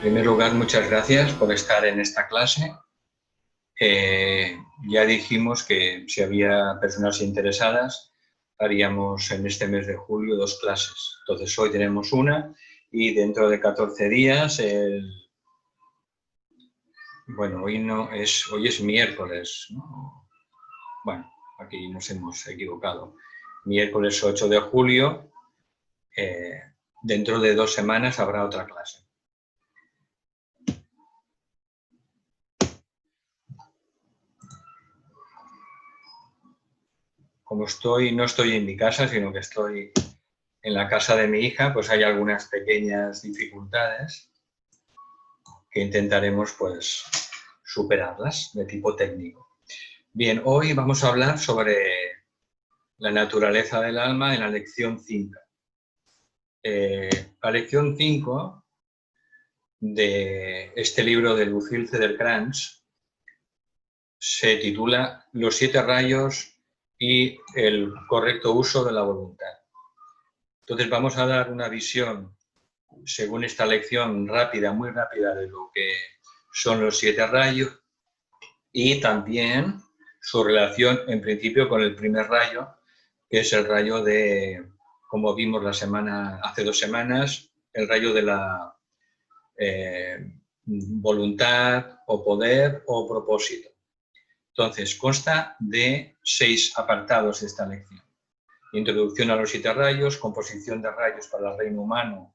En primer lugar, muchas gracias por estar en esta clase. Ya dijimos que si había personas interesadas, haríamos en este mes de julio 2 clases. Entonces hoy tenemos una y dentro de 14 días, bueno, hoy es miércoles, ¿no? Bueno, aquí nos hemos equivocado. Miércoles 8 de julio, dentro de 2 semanas habrá otra clase. Como no estoy en mi casa, sino que estoy en la casa de mi hija, pues hay algunas pequeñas dificultades que intentaremos pues superarlas de tipo técnico. Bien, hoy vamos a hablar sobre la naturaleza del alma en la lección 5. La lección 5 de este libro de Lucille Cederkrans se titula Los 7 rayos y el correcto uso de la voluntad. Entonces vamos a dar una visión, según esta lección rápida, muy rápida, de lo que son los 7 rayos y también su relación, en principio, con el primer rayo, que es el rayo de, como vimos hace 2 semanas, el rayo de la voluntad o poder o propósito. Entonces, consta de 6 apartados esta lección. Introducción a los 7 rayos, composición de rayos para el reino humano,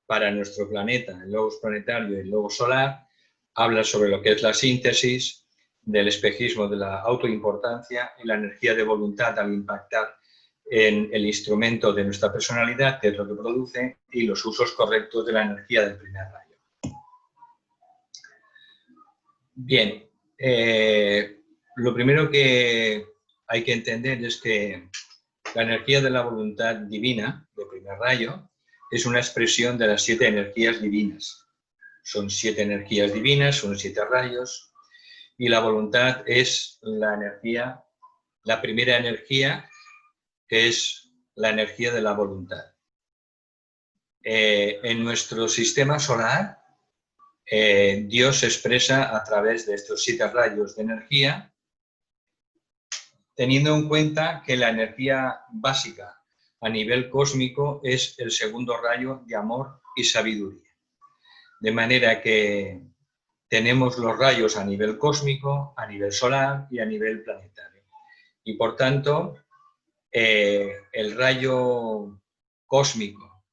para nuestro planeta, el logos planetario y el logos solar. Habla sobre lo que es la síntesis, del espejismo de la autoimportancia y la energía de voluntad al impactar en el instrumento de nuestra personalidad, que es lo que produce, y los usos correctos de la energía del primer rayo. Bien, lo primero que hay que entender es que la energía de la voluntad divina, del primer rayo, es una expresión de las 7 energías divinas. Son 7 energías divinas, son 7 rayos, y la voluntad es la primera energía, que es la energía de la voluntad. En nuestro sistema solar, Dios se expresa a través de estos 7 rayos de energía, teniendo en cuenta que la energía básica a nivel cósmico es el segundo rayo de amor y sabiduría. De manera que tenemos los rayos a nivel cósmico, a nivel solar y a nivel planetario. Y por tanto, el rayo cósmico,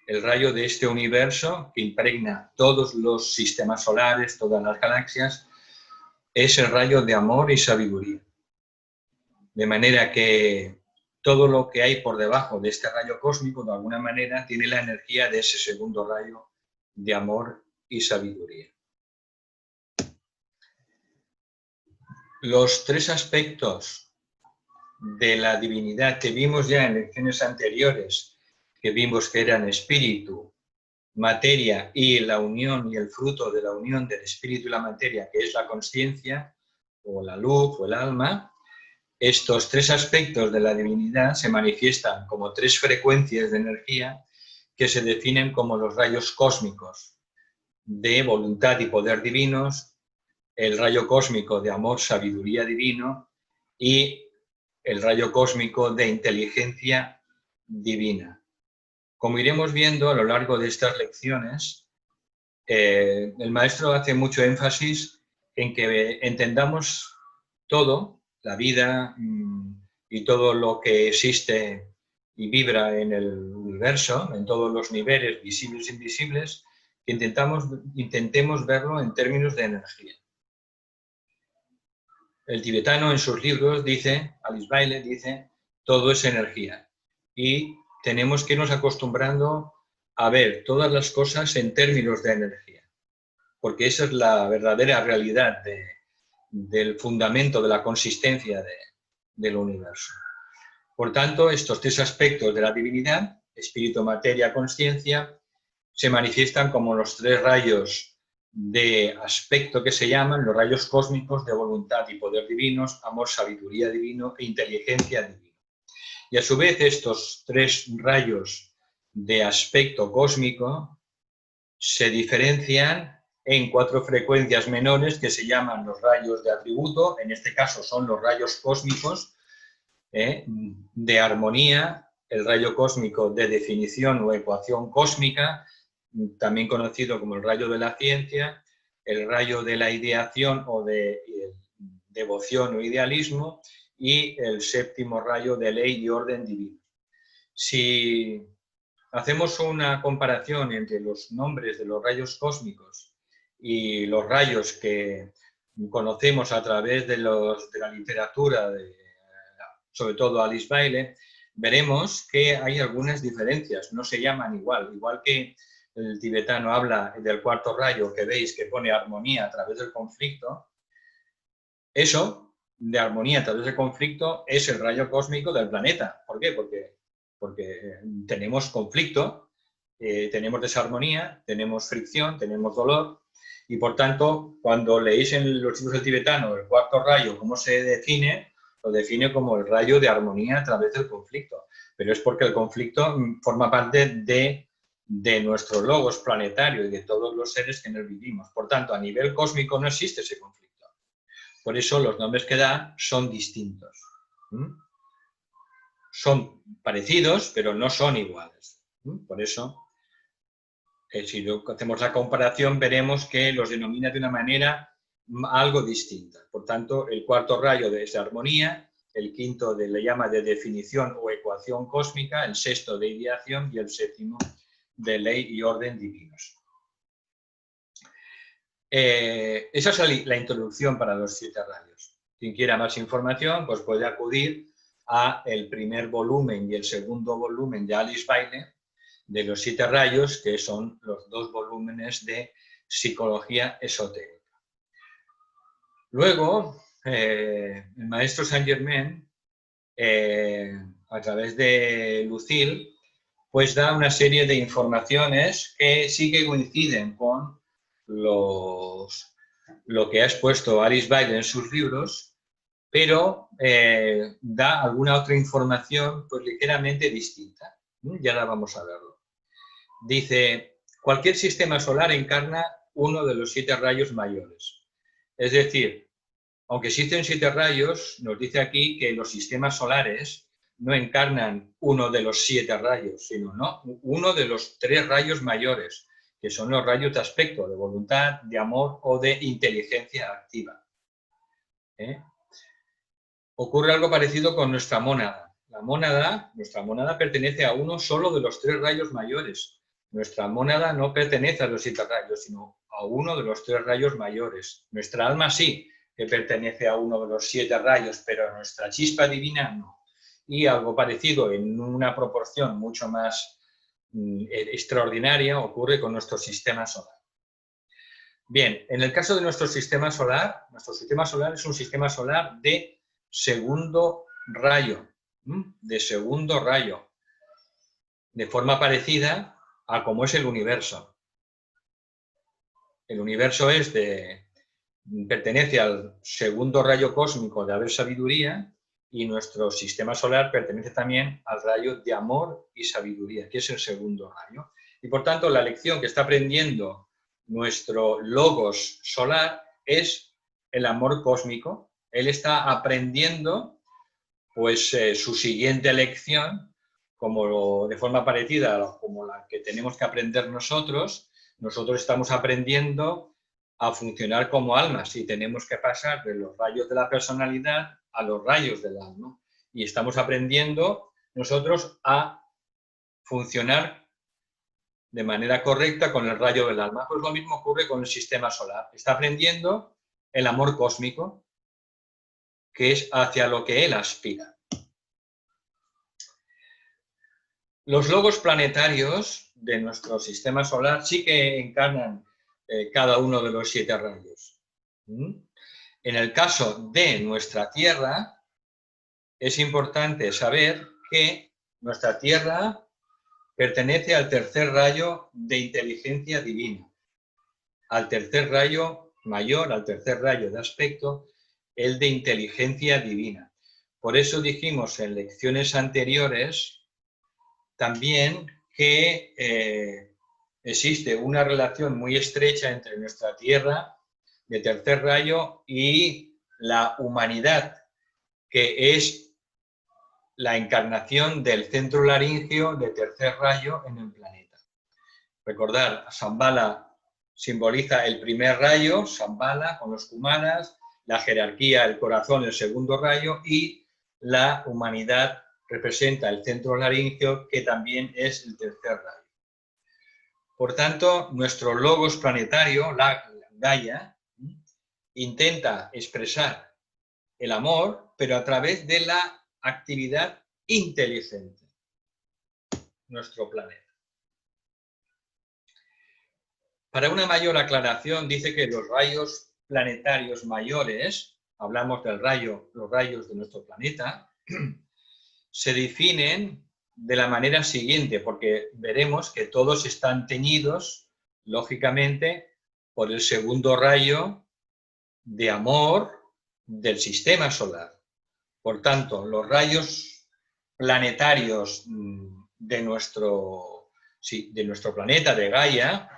el rayo de este universo que impregna todos los sistemas solares, todas las galaxias, es el rayo de amor y sabiduría. De manera que todo lo que hay por debajo de este rayo cósmico, de alguna manera, tiene la energía de ese segundo rayo de amor y sabiduría. Los 3 aspectos de la divinidad que vimos ya en lecciones anteriores, que vimos que eran espíritu, materia y la unión y el fruto de la unión del espíritu y la materia, que es la consciencia o la luz o el alma, estos 3 aspectos de la divinidad se manifiestan como 3 frecuencias de energía que se definen como los rayos cósmicos de voluntad y poder divinos, el rayo cósmico de amor, sabiduría divino y el rayo cósmico de inteligencia divina. Como iremos viendo a lo largo de estas lecciones, el maestro hace mucho énfasis en que entendamos todo, la vida y todo lo que existe y vibra en el universo, en todos los niveles visibles e invisibles, que intentemos verlo en términos de energía. El tibetano en sus libros dice, Alice Bailey dice, todo es energía. Y tenemos que irnos acostumbrando a ver todas las cosas en términos de energía, porque esa es la verdadera realidad del fundamento, de la consistencia del universo. Por tanto, estos 3 aspectos de la divinidad, espíritu, materia, conciencia, se manifiestan como los 3 rayos de aspecto que se llaman los rayos cósmicos de voluntad y poder divinos, amor, sabiduría divino e inteligencia divina. Y a su vez estos 3 rayos de aspecto cósmico se diferencian en 4 frecuencias menores que se llaman los rayos de atributo, en este caso son los rayos cósmicos, de armonía, el rayo cósmico de definición o ecuación cósmica, también conocido como el rayo de la ciencia, el rayo de la ideación o de devoción o idealismo, y el 7º rayo de ley y orden divino. Si hacemos una comparación entre los nombres de los rayos cósmicos y los rayos que conocemos a través de la literatura, sobre todo Alice Bailey, veremos que hay algunas diferencias, no se llaman igual que el tibetano habla del 4º rayo, que veis que pone armonía a través del conflicto. Eso, de armonía a través del conflicto, es el rayo cósmico del planeta. ¿Por qué? Porque tenemos conflicto, tenemos desarmonía, tenemos fricción, tenemos dolor, y por tanto, cuando leéis en los libros del tibetano el 4º rayo, ¿cómo se define? Lo define como el rayo de armonía a través del conflicto. Pero es porque el conflicto forma parte de nuestro logos planetario y de todos los seres que en él vivimos. Por tanto, a nivel cósmico no existe ese conflicto. Por eso los nombres que da son distintos. Son parecidos, pero no son iguales. Por eso, si hacemos la comparación, veremos que los denomina de una manera algo distinta. Por tanto, el 4º rayo es de armonía, el 5º le llama de definición o ecuación cósmica, el 6º de ideación y el 7º de ley y orden divinos. Esa es la introducción para los 7 rayos. Quien quiera más información, pues puede acudir al primer volumen y el segundo volumen de Alice Bailey, de los 7 rayos, que son los 2 volúmenes de psicología esotérica. Luego, el maestro Saint Germain, a través de Lucille, pues da una serie de informaciones que sí que coinciden con lo que ha expuesto Alice Bailey en sus libros, pero da alguna otra información pues ligeramente distinta. Ya la vamos a verlo. Dice, cualquier sistema solar encarna uno de los 7 rayos mayores. Es decir, aunque existen 7 rayos, nos dice aquí que los sistemas solares no encarnan uno de los 7 rayos, sino uno de los 3 rayos mayores, que son los rayos de aspecto, de voluntad, de amor o de inteligencia activa. Ocurre algo parecido con nuestra mónada. Nuestra mónada pertenece a uno solo de los 3 rayos mayores. Nuestra mónada no pertenece a los 7 rayos, sino a uno de los 3 rayos mayores. Nuestra alma sí, que pertenece a uno de los 7 rayos, pero nuestra chispa divina no. Y algo parecido, en una proporción mucho más extraordinaria, ocurre con nuestro sistema solar. Bien, en el caso de nuestro sistema solar es un sistema solar de segundo rayo, de forma parecida a como es el universo. El universo pertenece al segundo rayo cósmico de haber sabiduría, y nuestro sistema solar pertenece también al rayo de amor y sabiduría, que es el segundo rayo. Y por tanto, la lección que está aprendiendo nuestro logos solar es el amor cósmico. Él está aprendiendo pues su siguiente lección, de forma parecida como la que tenemos que aprender nosotros. Nosotros estamos aprendiendo a funcionar como almas y tenemos que pasar de los rayos de la personalidad a los rayos del alma. Y estamos aprendiendo nosotros a funcionar de manera correcta con el rayo del alma. Pues lo mismo ocurre con el sistema solar. Está aprendiendo el amor cósmico, que es hacia lo que él aspira. Los logos planetarios de nuestro sistema solar sí que encarnan cada uno de los 7 rayos. En el caso de nuestra Tierra, es importante saber que nuestra Tierra pertenece al 3er rayo de inteligencia divina, al 3er rayo mayor, al 3er rayo de aspecto, el de inteligencia divina. Por eso dijimos en lecciones anteriores también que existe una relación muy estrecha entre nuestra Tierra de tercer rayo y la humanidad, que es la encarnación del centro laríngeo de tercer rayo en el planeta. Recordar, Shambhala simboliza el primer rayo, Shambhala con los Kumaras, la jerarquía, el corazón, el segundo rayo, y la humanidad representa el centro laríngeo, que también es el tercer rayo. Por tanto, nuestro logos planetario, la Gaia, intenta expresar el amor, pero a través de la actividad inteligente, nuestro planeta. Para una mayor aclaración, dice que los rayos planetarios mayores, hablamos del rayo, los rayos de nuestro planeta, se definen de la manera siguiente, porque veremos que todos están teñidos, lógicamente, por el segundo rayo de amor del sistema solar. Por tanto, los rayos planetarios de nuestro planeta, de Gaia,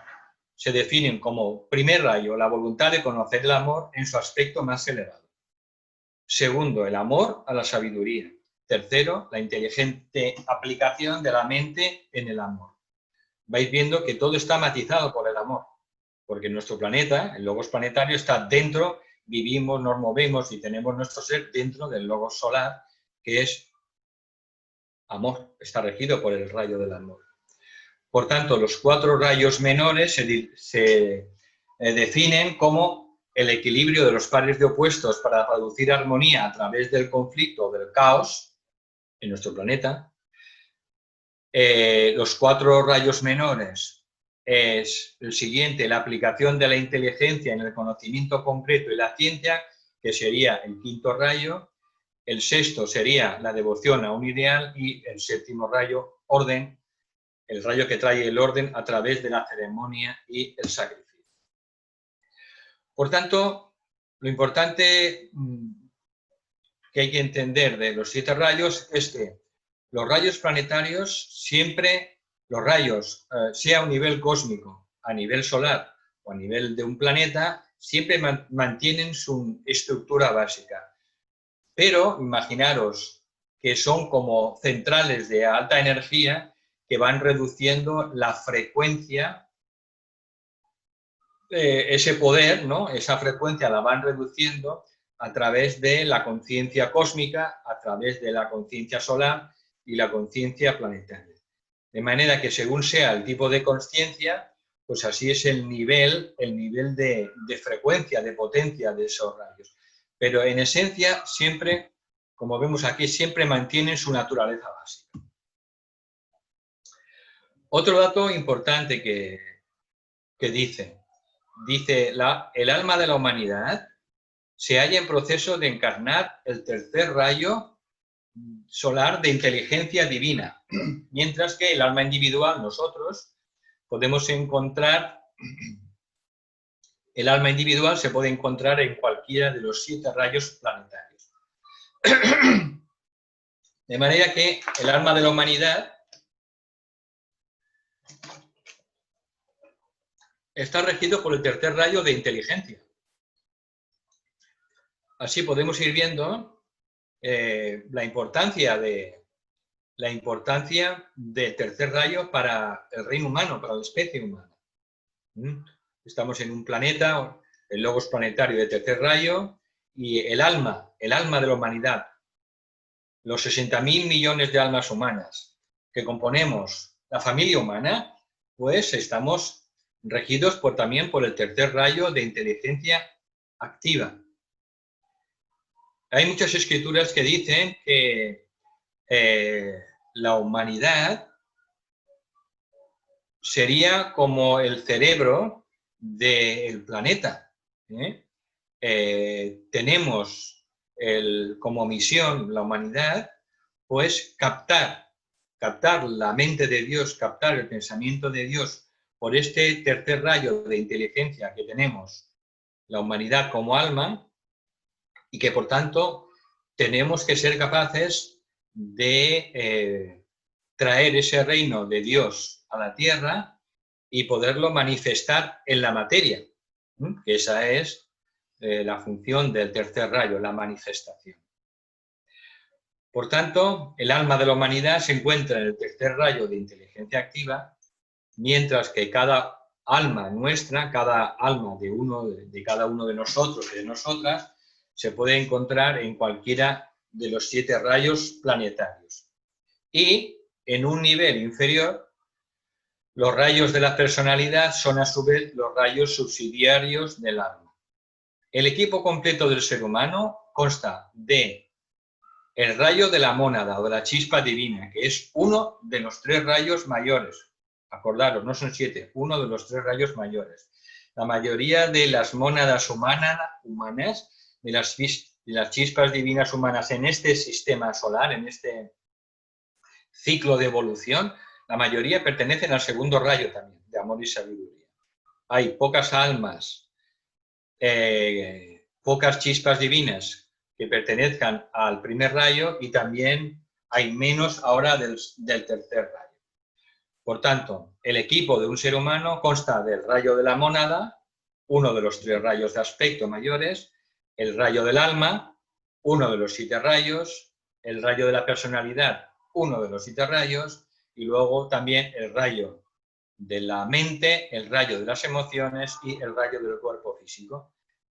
se definen como primer rayo, la voluntad de conocer el amor en su aspecto más elevado. Segundo, el amor a la sabiduría. Tercero, la inteligente aplicación de la mente en el amor. Vais viendo que todo está matizado por el amor, porque nuestro planeta, el logos planetario, está dentro, vivimos, nos movemos y tenemos nuestro ser dentro del logos solar, que es amor, está regido por el rayo del amor. Por tanto, los 4 rayos menores se definen como el equilibrio de los pares de opuestos para producir armonía a través del conflicto o del caos en nuestro planeta. Los 4 rayos menores es el siguiente, la aplicación de la inteligencia en el conocimiento concreto y la ciencia, que sería el 5.º rayo. El 6.º sería la devoción a un ideal y el 7.º rayo, orden, el rayo que trae el orden a través de la ceremonia y el sacrificio. Por tanto, lo importante que hay que entender de los 7 rayos es que los rayos planetarios siempre, los rayos, sea a un nivel cósmico, a nivel solar o a nivel de un planeta, siempre mantienen su estructura básica. Pero imaginaros que son como centrales de alta energía que van reduciendo la frecuencia, ese poder, ¿no? Esa frecuencia la van reduciendo a través de la conciencia cósmica, a través de la conciencia solar y la conciencia planetaria. De manera que según sea el tipo de conciencia, pues así es el nivel de frecuencia, de potencia de esos rayos. Pero en esencia siempre, como vemos aquí, siempre mantienen su naturaleza básica. Otro dato importante que dice el alma de la humanidad se halla en proceso de encarnar el tercer rayo solar de inteligencia divina, mientras que el alma individual, nosotros, podemos encontrar, el alma individual se puede encontrar en cualquiera de los 7 rayos planetarios. De manera que el alma de la humanidad está regido por el tercer rayo de inteligencia. Así podemos ir viendo la importancia del tercer rayo para el reino humano, para la especie humana. Estamos en un planeta, el logos planetario de tercer rayo, y el alma de la humanidad, los 60.000 millones de almas humanas que componemos la familia humana, pues estamos regidos también por el tercer rayo de inteligencia activa. Hay muchas escrituras que dicen que la humanidad sería como el cerebro del planeta. Tenemos como misión la humanidad, pues captar la mente de Dios, captar el pensamiento de Dios por este tercer rayo de inteligencia que tenemos la humanidad como alma, y que por tanto tenemos que ser capaces de traer ese reino de Dios a la tierra y poderlo manifestar en la materia, que esa es la función del tercer rayo, la manifestación. Por tanto, el alma de la humanidad se encuentra en el tercer rayo de inteligencia activa, mientras que cada alma nuestra, cada alma de cada uno de nosotros y de nosotras, se puede encontrar en cualquiera de los 7 rayos planetarios. Y en un nivel inferior, los rayos de la personalidad son a su vez los rayos subsidiarios del alma. El equipo completo del ser humano consta de el rayo de la mónada o de la chispa divina, que es uno de los 3 rayos mayores. Acordaros, no son 7, uno de los 3 rayos mayores. La mayoría de las mónadas humanas, de las chispas divinas humanas en este sistema solar, en este ciclo de evolución, la mayoría pertenecen al segundo rayo también, de amor y sabiduría. Hay pocas almas, pocas chispas divinas que pertenezcan al primer rayo y también hay menos ahora del tercer rayo. Por tanto, el equipo de un ser humano consta del rayo de la mónada, uno de los 3 rayos de aspecto mayores, el rayo del alma, uno de los 7 rayos, el rayo de la personalidad, uno de los 7 rayos, y luego también el rayo de la mente, el rayo de las emociones y el rayo del cuerpo físico.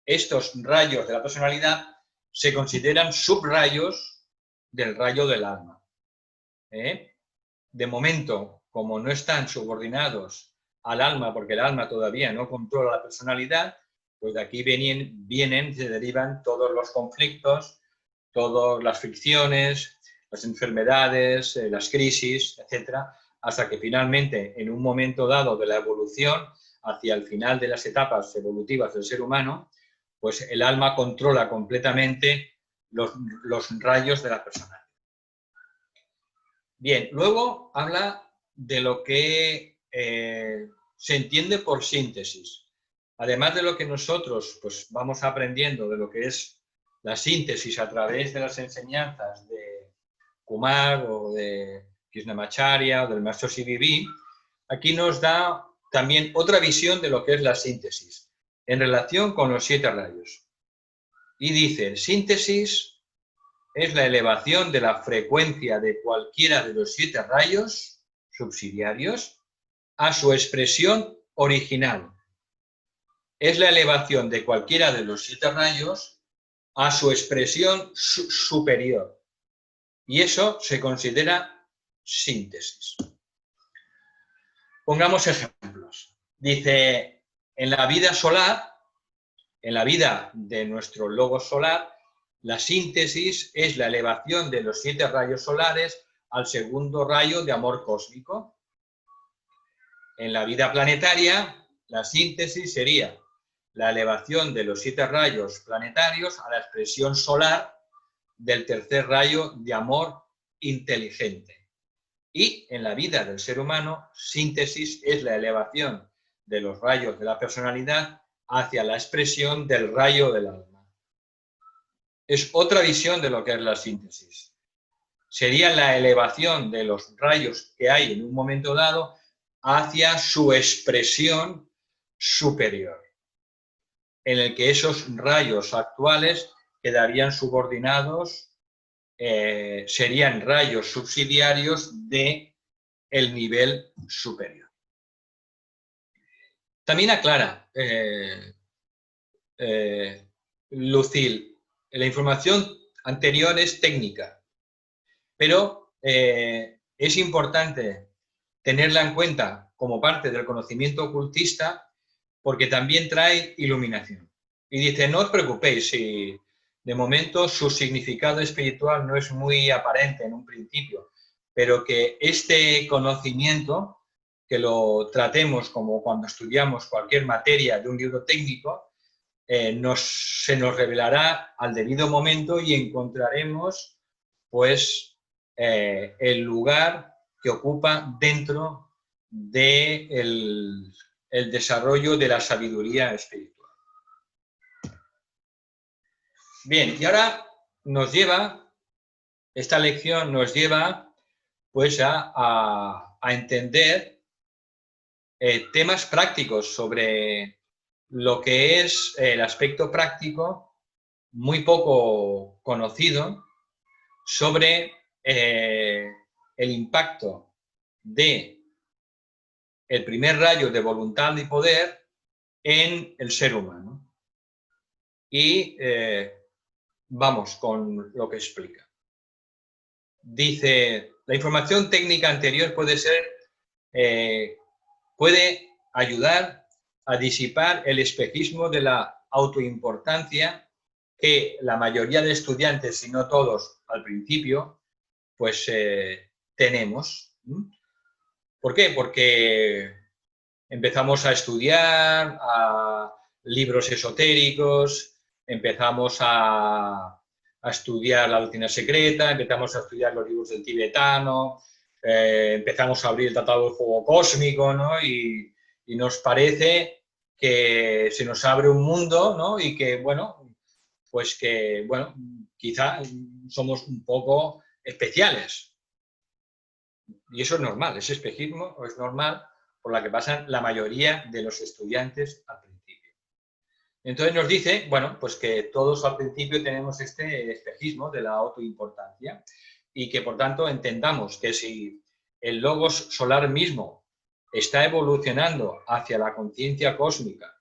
Estos rayos de la personalidad se consideran subrayos del rayo del alma. De momento, como no están subordinados al alma, porque el alma todavía no controla la personalidad, pues de aquí se derivan todos los conflictos, todas las fricciones, las enfermedades, las crisis, etcétera, hasta que finalmente, en un momento dado de la evolución, hacia el final de las etapas evolutivas del ser humano, pues el alma controla completamente los rayos de la personalidad. Bien, luego habla de lo que se entiende por síntesis. Además de lo que nosotros pues, vamos aprendiendo de lo que es la síntesis a través de las enseñanzas de Kumar o de Krishnamacharya o del maestro CVV, aquí nos da también otra visión de lo que es la síntesis en relación con los 7 rayos. Y dice, síntesis es la elevación de la frecuencia de cualquiera de los 7 rayos subsidiarios a su expresión original. Es la elevación de cualquiera de los 7 rayos a su expresión superior. Y eso se considera síntesis. Pongamos ejemplos. Dice, en la vida solar, en la vida de nuestro logo solar, la síntesis es la elevación de los 7 rayos solares al segundo rayo de amor cósmico. En la vida planetaria, la síntesis sería la elevación de los 7 rayos planetarios a la expresión solar del tercer rayo de amor inteligente. Y en la vida del ser humano, síntesis es la elevación de los rayos de la personalidad hacia la expresión del rayo del alma. Es otra visión de lo que es la síntesis. Sería la elevación de los rayos que hay en un momento dado hacia su expresión superior, en el que esos rayos actuales quedarían subordinados, serían rayos subsidiarios del nivel superior. También aclara Lucille, la información anterior es técnica, pero es importante tenerla en cuenta como parte del conocimiento ocultista porque también trae iluminación. Y dice, no os preocupéis si de momento su significado espiritual no es muy aparente en un principio, pero que este conocimiento, que lo tratemos como cuando estudiamos cualquier materia de un libro técnico, se nos revelará al debido momento y encontraremos pues el lugar que ocupa dentro del desarrollo de la sabiduría espiritual. Bien, y ahora esta lección nos lleva pues a entender temas prácticos sobre lo que es el aspecto práctico, muy poco conocido, sobre el impacto de el primer rayo de voluntad y poder en el ser humano. Y vamos con lo que explica. Dice, la información técnica anterior puede ayudar a disipar el espejismo de la autoimportancia que la mayoría de estudiantes, si no todos al principio, pues tenemos. ¿Por qué? Porque empezamos a estudiar a libros esotéricos, empezamos a estudiar la doctrina secreta, empezamos a estudiar los libros del tibetano, empezamos a abrir el Tratado del Juego Cósmico, ¿no? Y nos parece que se nos abre un mundo, ¿no? Y que, bueno, pues que, bueno, quizá somos un poco especiales. Y eso es normal, ese espejismo es normal por la que pasan la mayoría de los estudiantes al principio. Entonces nos dice, bueno, pues que todos al principio tenemos este espejismo de la autoimportancia y que por tanto entendamos que si el logos solar mismo está evolucionando hacia la conciencia cósmica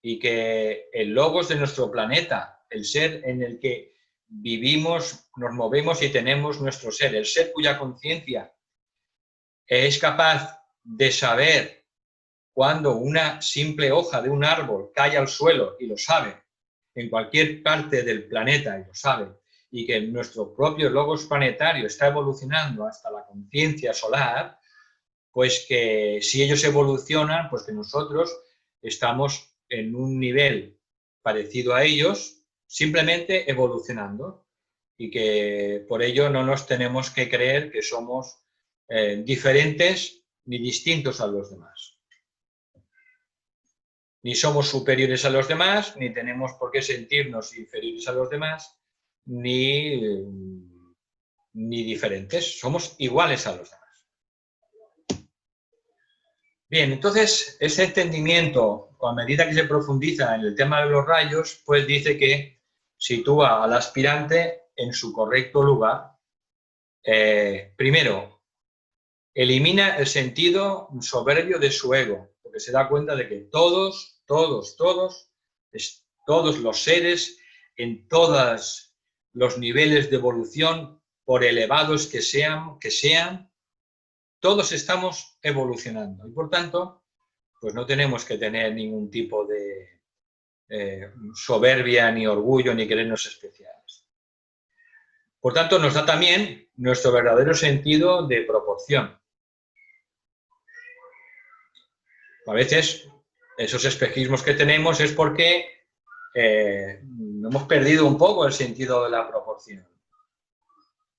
y que el logos de nuestro planeta, el ser en el que vivimos, nos movemos y tenemos nuestro ser, el ser cuya conciencia es capaz de saber cuando una simple hoja de un árbol cae al suelo, y lo sabe, en cualquier parte del planeta, y lo sabe, y que nuestro propio logos planetario está evolucionando hasta la conciencia solar, pues que si ellos evolucionan, pues que nosotros estamos en un nivel parecido a ellos, simplemente evolucionando, y que por ello no nos tenemos que creer que somos diferentes ni distintos a los demás. Ni somos superiores a los demás, ni tenemos por qué sentirnos inferiores a los demás, ni diferentes. Somos iguales a los demás. Bien, entonces, ese entendimiento, a medida que se profundiza en el tema de los rayos, pues dice que sitúa al aspirante en su correcto lugar. Primero, elimina el sentido soberbio de su ego, porque se da cuenta de que todos los seres, en todos los niveles de evolución, por elevados que sean, todos estamos evolucionando y por tanto, pues no tenemos que tener ningún tipo de soberbia, ni orgullo, ni creernos especiales. Por tanto, nos da también nuestro verdadero sentido de proporción. A veces, esos espejismos que tenemos es porque hemos perdido un poco el sentido de la proporción.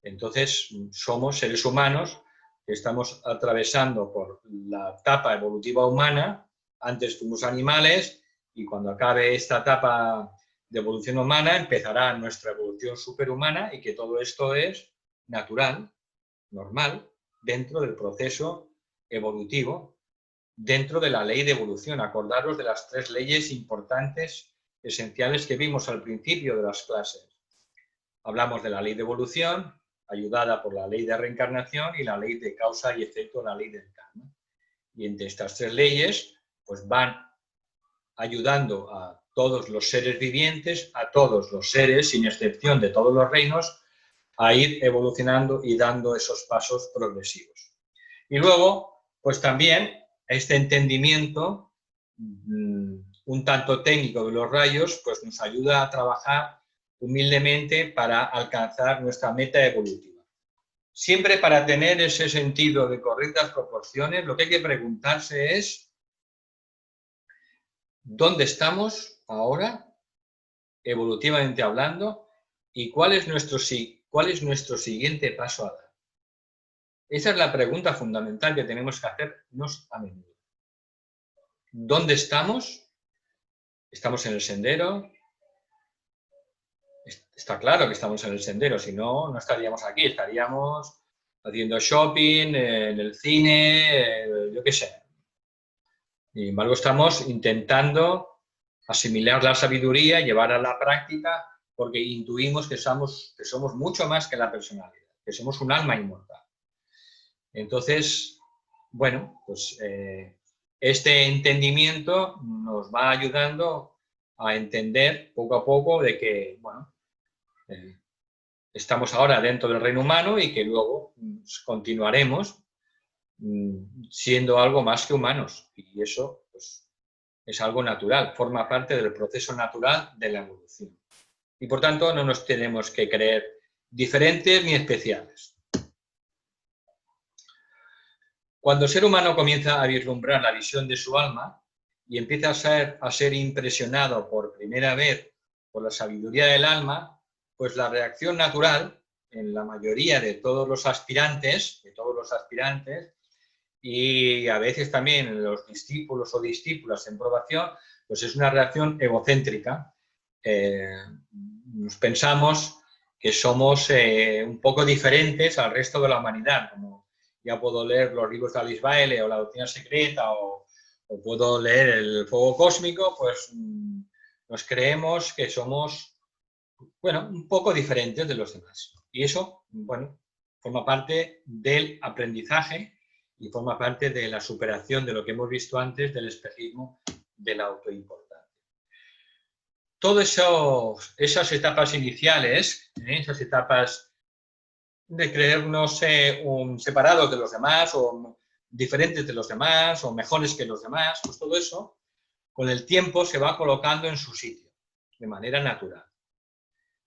Entonces, somos seres humanos que estamos atravesando por la etapa evolutiva humana. Antes fuimos animales y cuando acabe esta etapa de evolución humana empezará nuestra evolución superhumana, y que todo esto es natural, normal, dentro del proceso evolutivo, dentro de la ley de evolución. Acordaros de las 3 leyes importantes, esenciales, que vimos al principio de las clases. Hablamos de la ley de evolución, ayudada por la ley de reencarnación, y la ley de causa y efecto, la ley del karma. Y entre estas 3 leyes, pues van ayudando a todos los seres vivientes, a todos los seres, sin excepción de todos los reinos, a ir evolucionando y dando esos pasos progresivos. Y luego, pues también este entendimiento un tanto técnico de los rayos, pues nos ayuda a trabajar humildemente para alcanzar nuestra meta evolutiva. Siempre para tener ese sentido de correctas proporciones, lo que hay que preguntarse es ¿dónde estamos ahora, evolutivamente hablando, y cuál es nuestro siguiente paso a dar? Esa es la pregunta fundamental que tenemos que hacernos a menudo. ¿Dónde estamos? ¿Estamos en el sendero? Está claro que estamos en el sendero, si no, no estaríamos aquí, estaríamos haciendo shopping, en el cine, yo qué sé, Sin embargo, estamos intentando asimilar la sabiduría, llevar a la práctica, porque intuimos que somos mucho más que la personalidad, que somos un alma inmortal. Entonces, bueno, pues este entendimiento nos va ayudando a entender poco a poco de que, bueno, estamos ahora dentro del reino humano y que luego continuaremos siendo algo más que humanos. Y eso, pues, es algo natural, forma parte del proceso natural de la evolución. Y por tanto no nos tenemos que creer diferentes ni especiales. Cuando el ser humano comienza a vislumbrar la visión de su alma y empieza a ser impresionado por primera vez por la sabiduría del alma, pues la reacción natural en la mayoría de todos los aspirantes, y a veces también en los discípulos o discípulas en probación, pues es una reacción egocéntrica. Nos pensamos que somos un poco diferentes al resto de la humanidad, como ya puedo leer los libros de Alice Bailey o la doctrina secreta o puedo leer el fuego cósmico, pues nos creemos que somos, bueno, un poco diferentes de los demás. Y eso, bueno, forma parte del aprendizaje y forma parte de la superación de lo que hemos visto antes del espejismo de la autoimportancia. Todas esas etapas iniciales, esas etapas de creernos separados de los demás o diferentes de los demás o mejores que los demás, pues todo eso con el tiempo se va colocando en su sitio de manera natural.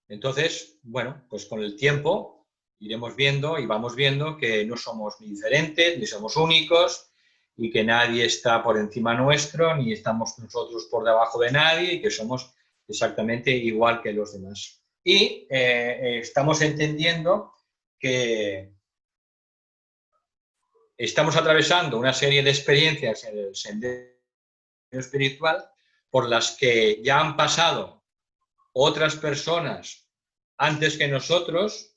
Entonces, bueno, pues con el tiempo iremos viendo y vamos viendo que no somos ni diferentes ni somos únicos y que nadie está por encima nuestro ni estamos nosotros por debajo de nadie y que somos exactamente igual que los demás. Y estamos entendiendo que estamos atravesando una serie de experiencias en el sendero espiritual por las que ya han pasado otras personas antes que nosotros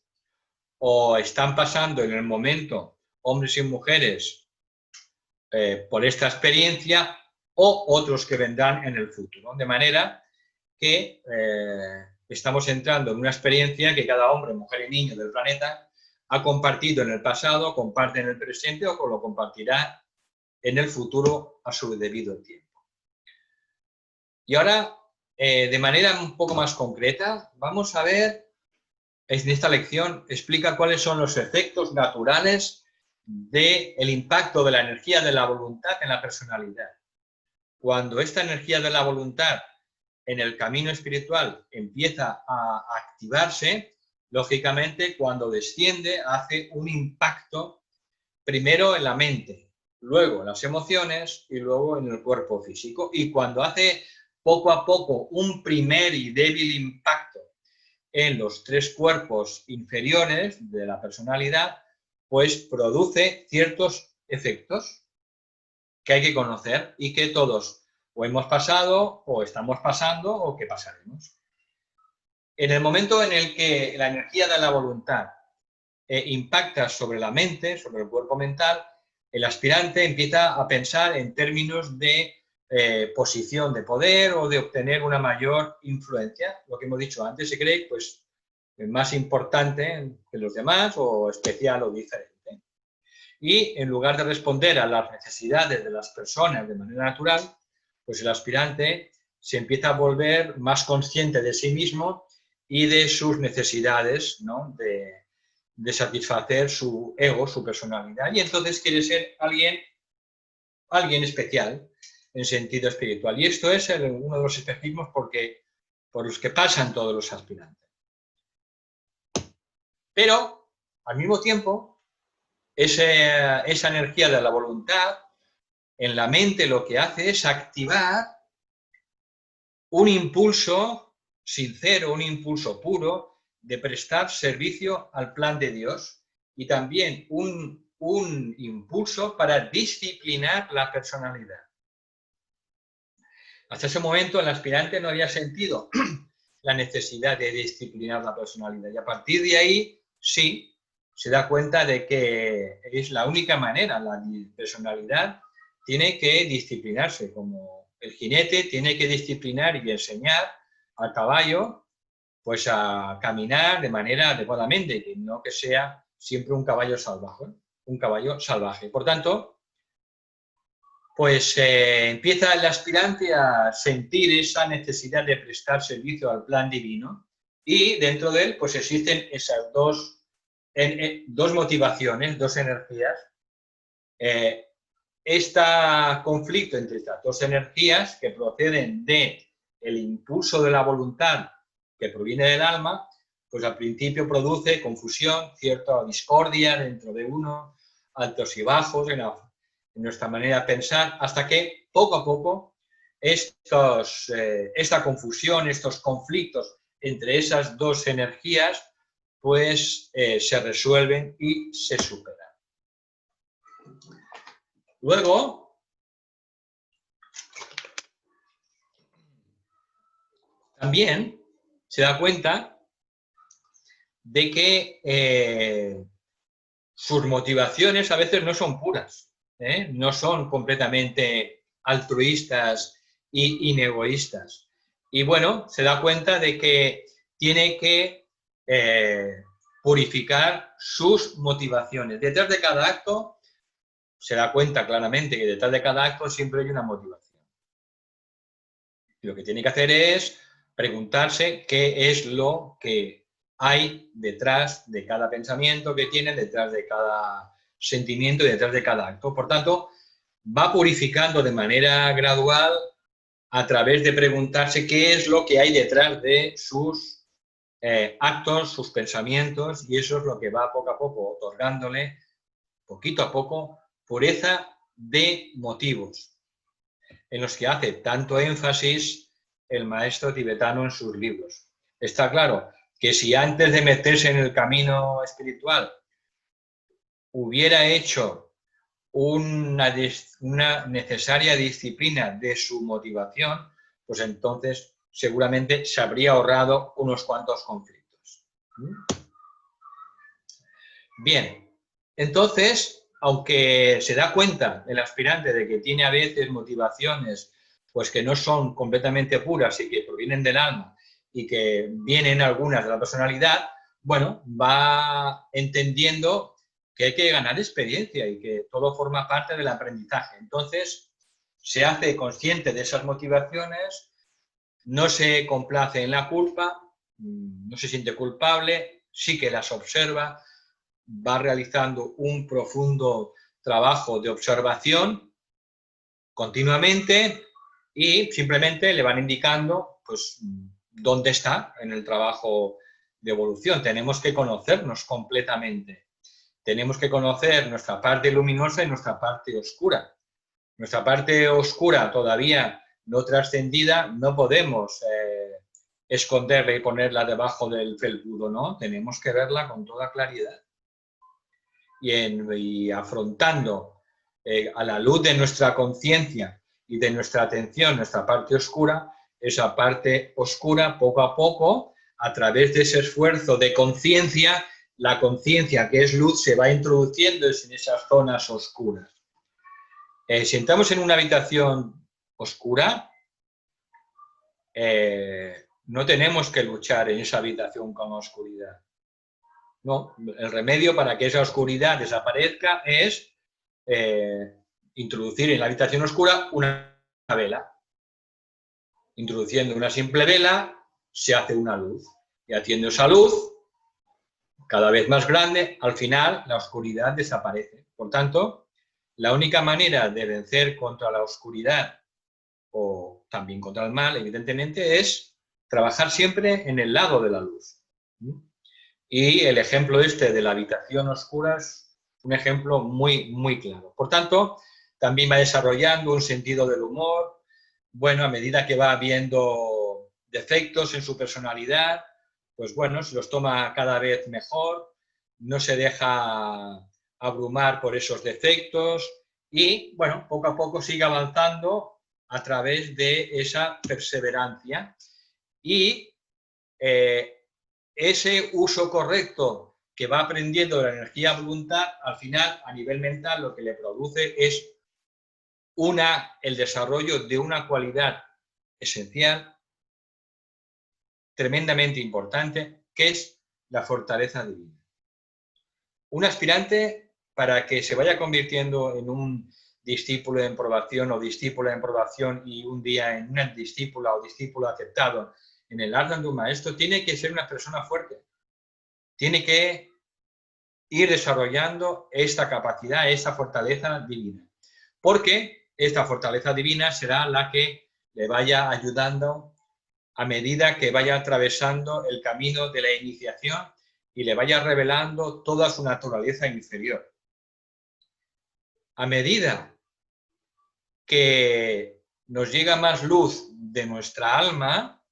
o están pasando en el momento hombres y mujeres por esta experiencia o otros que vendrán en el futuro. De manera que estamos entrando en una experiencia que cada hombre, mujer y niño del planeta ha compartido en el pasado, comparte en el presente o lo compartirá en el futuro a su debido tiempo. Y ahora, de manera un poco más concreta, vamos a ver, en esta lección explica cuáles son los efectos naturales del impacto de la energía de la voluntad en la personalidad. Cuando esta energía de la voluntad en el camino espiritual empieza a activarse, lógicamente cuando desciende hace un impacto primero en la mente, luego en las emociones y luego en el cuerpo físico. Y cuando hace poco a poco un primer y débil impacto en los tres cuerpos inferiores de la personalidad, pues produce ciertos efectos que hay que conocer y que todos o hemos pasado, o estamos pasando, o que pasaremos. En el momento en el que la energía de la voluntad impacta sobre la mente, sobre el cuerpo mental, el aspirante empieza a pensar en términos de posición de poder o de obtener una mayor influencia. Lo que hemos dicho antes, se cree pues, más importante que los demás o especial o diferente. Y en lugar de responder a las necesidades de las personas de manera natural, pues el aspirante se empieza a volver más consciente de sí mismo y de sus necesidades, ¿no? de satisfacer su ego, su personalidad, y entonces quiere ser alguien especial en sentido espiritual. Y esto es uno de los espejismos por los que pasan todos los aspirantes. Pero, al mismo tiempo, esa energía de la voluntad en la mente lo que hace es activar un impulso sincero, un impulso puro de prestar servicio al plan de Dios y también un impulso para disciplinar la personalidad. Hasta ese momento el aspirante no había sentido la necesidad de disciplinar la personalidad y a partir de ahí sí se da cuenta de que es la única manera, la personalidad, tiene que disciplinarse, como el jinete tiene que disciplinar y enseñar al caballo pues a caminar de manera adecuadamente, que no que sea siempre un caballo salvaje. Por tanto, pues empieza el aspirante a sentir esa necesidad de prestar servicio al plan divino y dentro de él pues existen esas dos motivaciones, dos energías. Este conflicto entre estas dos energías que proceden del impulso de la voluntad que proviene del alma, pues al principio produce confusión, cierta discordia dentro de uno, altos y bajos en nuestra manera de pensar, hasta que poco a poco esta confusión, estos conflictos entre esas dos energías, pues se resuelven y se superan. Luego, también se da cuenta de que sus motivaciones a veces no son puras, no son completamente altruistas y inegoístas. Y bueno, se da cuenta de que tiene que purificar sus motivaciones. Detrás de cada acto, se da cuenta claramente que detrás de cada acto siempre hay una motivación. Y lo que tiene que hacer es preguntarse qué es lo que hay detrás de cada pensamiento que tiene, detrás de cada sentimiento y detrás de cada acto. Por tanto, va purificando de manera gradual a través de preguntarse qué es lo que hay detrás de sus actos, sus pensamientos, y eso es lo que va poco a poco otorgándole, poquito a poco, pureza de motivos, en los que hace tanto énfasis el maestro tibetano en sus libros. Está claro que si antes de meterse en el camino espiritual hubiera hecho una necesaria disciplina de su motivación, pues entonces seguramente se habría ahorrado unos cuantos conflictos. Bien, entonces, aunque se da cuenta el aspirante de que tiene a veces motivaciones pues que no son completamente puras y que provienen del alma y que vienen algunas de la personalidad, bueno, va entendiendo que hay que ganar experiencia y que todo forma parte del aprendizaje. Entonces, se hace consciente de esas motivaciones, no se complace en la culpa, no se siente culpable, sí que las observa, va realizando un profundo trabajo de observación continuamente y simplemente le van indicando pues dónde está en el trabajo de evolución. Tenemos que conocernos completamente. Tenemos que conocer nuestra parte luminosa y nuestra parte oscura. Nuestra parte oscura todavía no trascendida no podemos esconderla y ponerla debajo del felpudo, ¿no? Tenemos que verla con toda claridad. Y afrontando a la luz de nuestra conciencia y de nuestra atención, nuestra parte oscura, esa parte oscura poco a poco, a través de ese esfuerzo de conciencia, la conciencia que es luz se va introduciendo en esas zonas oscuras. Si entramos en una habitación oscura, no tenemos que luchar en esa habitación con la oscuridad. No, el remedio para que esa oscuridad desaparezca es introducir en la habitación oscura una vela. Introduciendo una simple vela, se hace una luz. Y haciendo esa luz, cada vez más grande, al final la oscuridad desaparece. Por tanto, la única manera de vencer contra la oscuridad o también contra el mal, evidentemente, es trabajar siempre en el lado de la luz. Y el ejemplo este de la habitación oscura es un ejemplo muy, muy claro. Por tanto, también va desarrollando un sentido del humor. Bueno, a medida que va viendo defectos en su personalidad, pues bueno, se los toma cada vez mejor, no se deja abrumar por esos defectos y, bueno, poco a poco sigue avanzando a través de esa perseverancia y ese uso correcto que va aprendiendo de la energía voluntad, al final, a nivel mental, lo que le produce es el desarrollo de una cualidad esencial, tremendamente importante, que es la fortaleza divina. Un aspirante, para que se vaya convirtiendo en un discípulo en probación o discípula en probación y un día en una discípula o discípulo aceptado en el orden de un maestro, tiene que ser una persona fuerte. Tiene que ir desarrollando esta capacidad, esta fortaleza divina. Porque esta fortaleza divina será la que le vaya ayudando a medida que vaya atravesando el camino de la iniciación y le vaya revelando toda su naturaleza inferior. A medida que nos llega más luz de nuestra alma,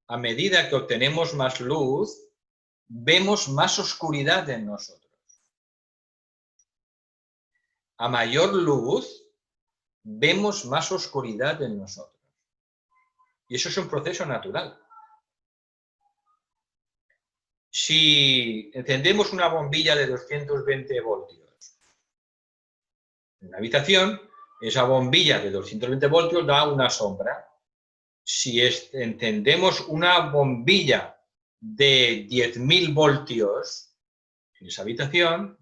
a medida que obtenemos más luz, vemos más oscuridad en nosotros. A mayor luz, vemos más oscuridad en nosotros. Y eso es un proceso natural. Si encendemos una bombilla de 220 voltios en una habitación, esa bombilla de 220 voltios da una sombra. Si encendemos una bombilla de 10.000 voltios en esa habitación,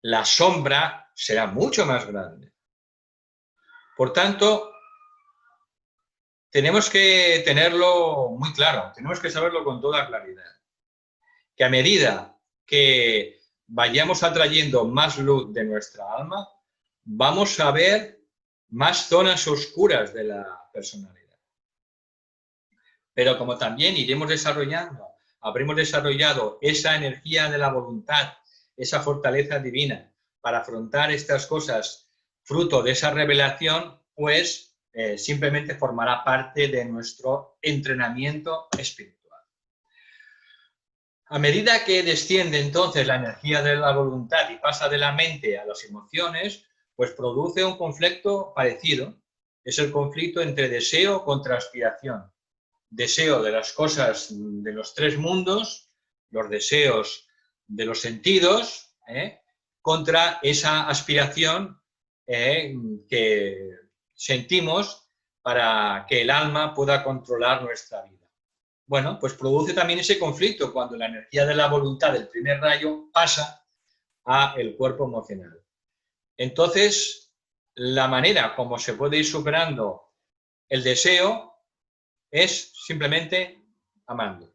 la sombra será mucho más grande. Por tanto, tenemos que tenerlo muy claro, tenemos que saberlo con toda claridad. Que a medida que vayamos atrayendo más luz de nuestra alma, vamos a ver más zonas oscuras de la personalidad. Pero como también habremos desarrollado esa energía de la voluntad, esa fortaleza divina para afrontar estas cosas fruto de esa revelación, pues simplemente formará parte de nuestro entrenamiento espiritual. A medida que desciende entonces la energía de la voluntad y pasa de la mente a las emociones, pues produce un conflicto parecido. Es el conflicto entre deseo contra aspiración. Deseo de las cosas de los tres mundos, los deseos de los sentidos, contra esa aspiración que sentimos para que el alma pueda controlar nuestra vida. Bueno, pues produce también ese conflicto cuando la energía de la voluntad del primer rayo pasa al cuerpo emocional. Entonces, la manera como se puede ir superando el deseo es simplemente amando,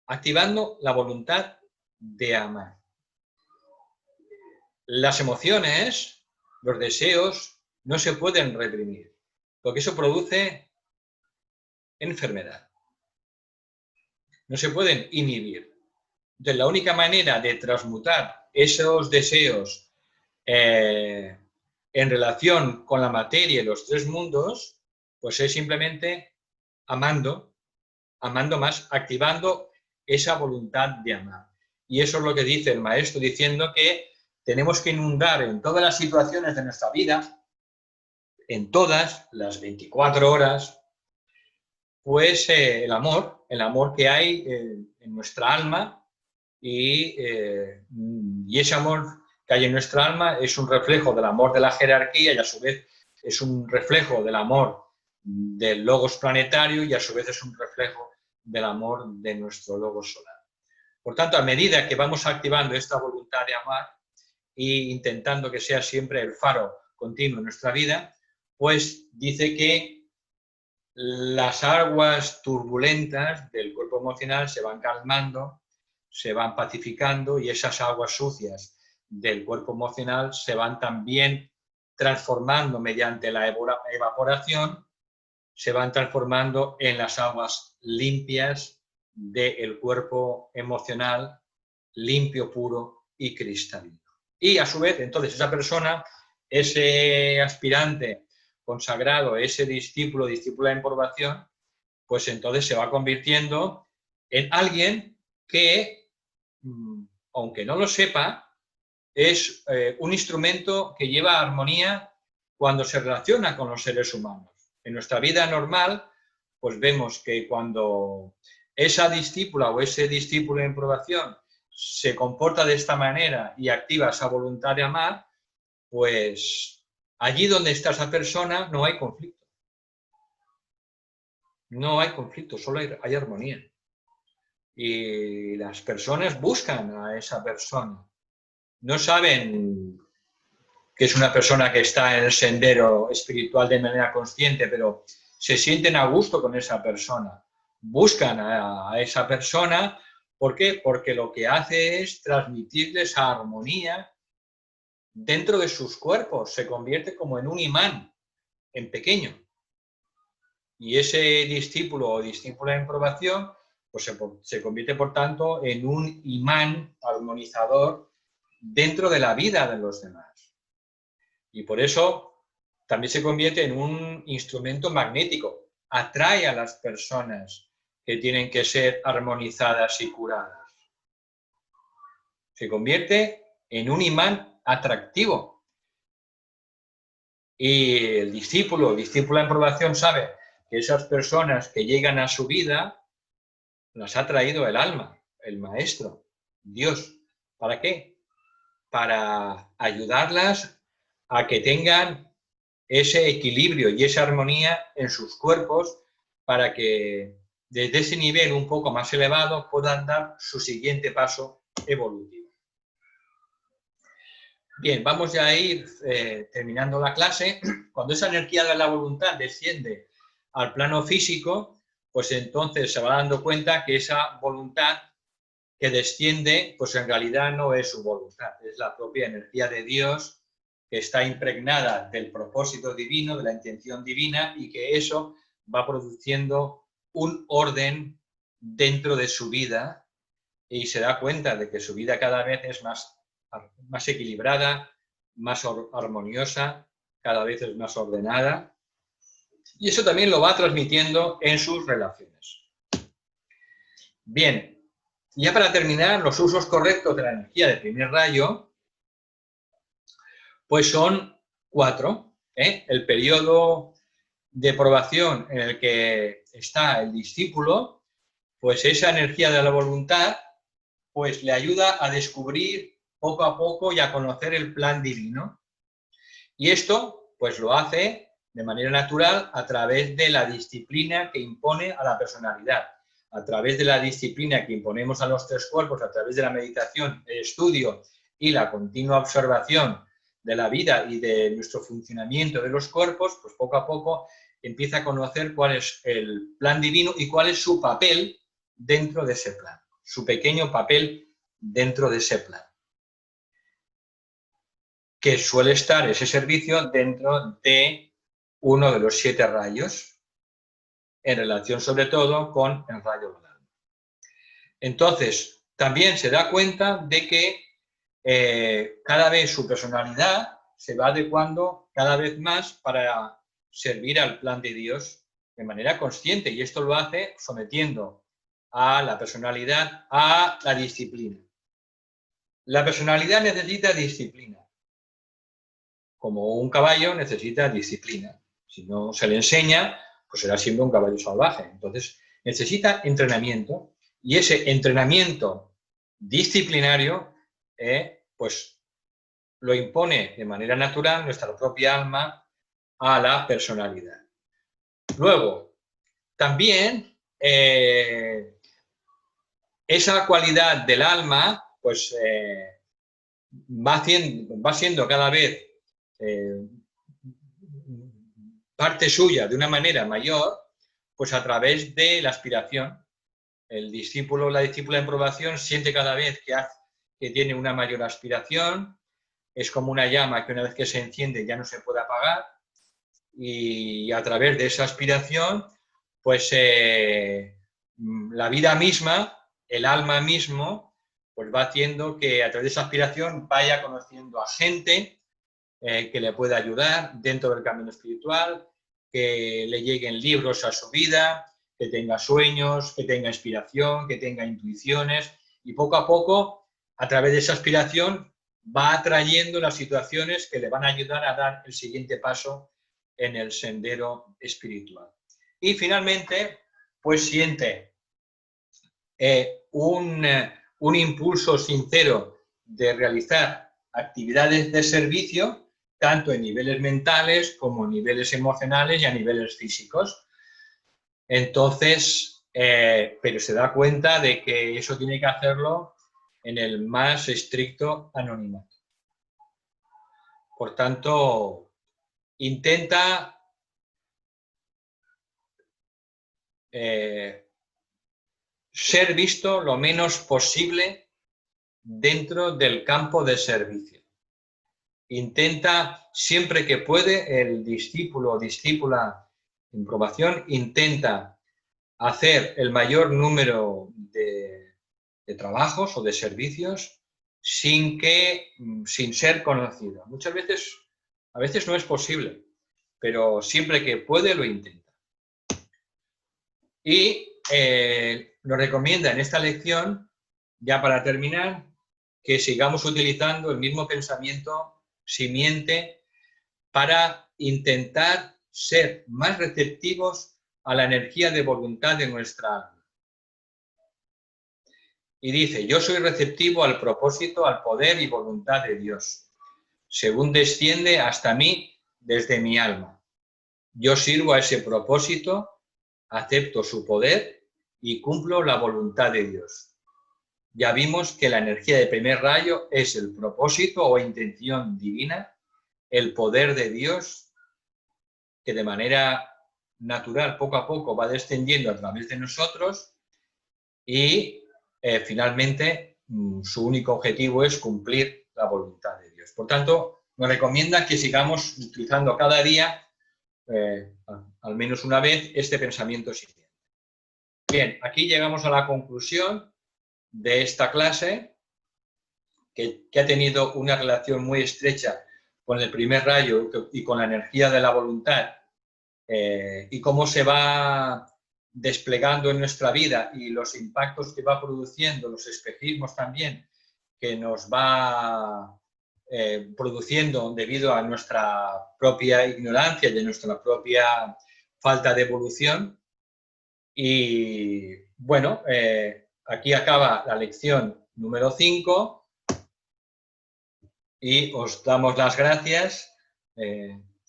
activando la voluntad de amar. Las emociones, los deseos, no se pueden reprimir, porque eso produce enfermedad. No se pueden inhibir. Entonces, la única manera de transmutar esos deseos en relación con la materia y los tres mundos, pues es simplemente amando más, activando esa voluntad de amar. Y eso es lo que dice el maestro, diciendo que tenemos que inundar en todas las situaciones de nuestra vida, en todas las 24 horas, pues el amor que hay en nuestra alma y ese amor que hay en nuestra alma es un reflejo del amor de la jerarquía y a su vez es un reflejo del amor del logos planetario y a su vez es un reflejo del amor de nuestro logos solar. Por tanto, a medida que vamos activando esta voluntad de amar e intentando que sea siempre el faro continuo en nuestra vida, pues dice que las aguas turbulentas del cuerpo emocional se van calmando, se van pacificando y esas aguas sucias del cuerpo emocional se van también transformando mediante la evaporación, se van transformando en las aguas limpias del cuerpo emocional, limpio, puro y cristalino. Y a su vez, entonces, esa persona, ese aspirante consagrado, ese discípulo, discípula en probación, pues entonces se va convirtiendo en alguien que, aunque no lo sepa, es un instrumento que lleva armonía cuando se relaciona con los seres humanos. En nuestra vida normal, pues vemos que cuando esa discípula o ese discípulo en probación se comporta de esta manera y activa esa voluntad de amar, pues allí donde está esa persona no hay conflicto. No hay conflicto, solo hay armonía. Y las personas buscan a esa persona. No saben que es una persona que está en el sendero espiritual de manera consciente, pero se sienten a gusto con esa persona. Buscan a esa persona. ¿Por qué? Porque lo que hace es transmitirles armonía dentro de sus cuerpos. Se convierte como en un imán, en pequeño. Y ese discípulo o discípula en probación pues se convierte, por tanto, en un imán armonizador dentro de la vida de los demás. Y por eso también se convierte en un instrumento magnético. Atrae a las personas que tienen que ser armonizadas y curadas. Se convierte en un imán atractivo. Y el discípulo o discípula en probación sabe que esas personas que llegan a su vida las ha traído el alma, el maestro, Dios. ¿Para qué? Para ayudarlas a que tengan ese equilibrio y esa armonía en sus cuerpos para que desde ese nivel un poco más elevado puedan dar su siguiente paso evolutivo. Bien, vamos ya a ir terminando la clase. Cuando esa energía de la voluntad desciende al plano físico, pues entonces se va dando cuenta que esa voluntad que desciende, pues en realidad no es su voluntad, es la propia energía de Dios que está impregnada del propósito divino, de la intención divina, y que eso va produciendo un orden dentro de su vida y se da cuenta de que su vida cada vez es más equilibrada, más armoniosa, cada vez es más ordenada, y eso también lo va transmitiendo en sus relaciones. Bien, ya para terminar, los usos correctos de la energía de primer rayo, pues son 4. El periodo de probación en el que está el discípulo, pues esa energía de la voluntad, pues le ayuda a descubrir poco a poco y a conocer el plan divino. Y esto, pues lo hace de manera natural a través de la disciplina que impone a la personalidad, a través de la disciplina que imponemos a los 3 cuerpos, a través de la meditación, el estudio y la continua observación de la vida y de nuestro funcionamiento de los cuerpos, pues poco a poco empieza a conocer cuál es el plan divino y cuál es su papel dentro de ese plan, su pequeño papel dentro de ese plan, que suele estar ese servicio dentro de uno de los 7 rayos, en relación sobre todo con el rayo del alma. Entonces, también se da cuenta de que cada vez su personalidad se va adecuando cada vez más para servir al plan de Dios de manera consciente, y esto lo hace sometiendo a la personalidad a la disciplina. La personalidad necesita disciplina. Como un caballo necesita disciplina. Si no se le enseña, pues será siempre un caballo salvaje. Entonces, necesita entrenamiento, y ese entrenamiento disciplinario, pues lo impone de manera natural nuestra propia alma a la personalidad. Luego, también esa cualidad del alma, pues va siendo cada vez parte suya de una manera mayor, pues a través de la aspiración. El discípulo o la discípula en probación siente cada vez que tiene una mayor aspiración, es como una llama que una vez que se enciende ya no se puede apagar, y a través de esa aspiración, pues la vida misma, el alma mismo, pues va haciendo que a través de esa aspiración vaya conociendo a gente que le pueda ayudar dentro del camino espiritual, que le lleguen libros a su vida, que tenga sueños, que tenga inspiración, que tenga intuiciones, y poco a poco, a través de esa aspiración, va atrayendo las situaciones que le van a ayudar a dar el siguiente paso en el sendero espiritual. Y finalmente, pues siente un impulso sincero de realizar actividades de servicio, tanto en niveles mentales como en niveles emocionales y a niveles físicos. Entonces, pero se da cuenta de que eso tiene que hacerlo en el más estricto anonimato. Por tanto, intenta ser visto lo menos posible dentro del campo de servicio. Intenta, siempre que puede, el discípulo o discípula en probación, intenta hacer el mayor número de trabajos o de servicios sin ser conocido. Muchas veces, a veces no es posible, pero siempre que puede lo intenta. Y nos recomienda en esta lección, ya para terminar, que sigamos utilizando el mismo pensamiento simiente para intentar ser más receptivos a la energía de voluntad de nuestra alma. Y dice, yo soy receptivo al propósito, al poder y voluntad de Dios, según desciende hasta mí desde mi alma. Yo sirvo a ese propósito, acepto su poder y cumplo la voluntad de Dios. Ya vimos que la energía de primer rayo es el propósito o intención divina, el poder de Dios, que de manera natural, poco a poco, va descendiendo a través de nosotros y finalmente su único objetivo es cumplir la voluntad de Dios. Por tanto, nos recomienda que sigamos utilizando cada día, al menos una vez, este pensamiento siguiente. Bien, aquí llegamos a la conclusión de esta clase, que ha tenido una relación muy estrecha con el primer rayo y con la energía de la voluntad, y cómo se va desplegando en nuestra vida y los impactos que va produciendo, los espejismos también que nos va produciendo debido a nuestra propia ignorancia y a nuestra propia falta de evolución. Y bueno, aquí acaba la lección número 5 y os damos las gracias.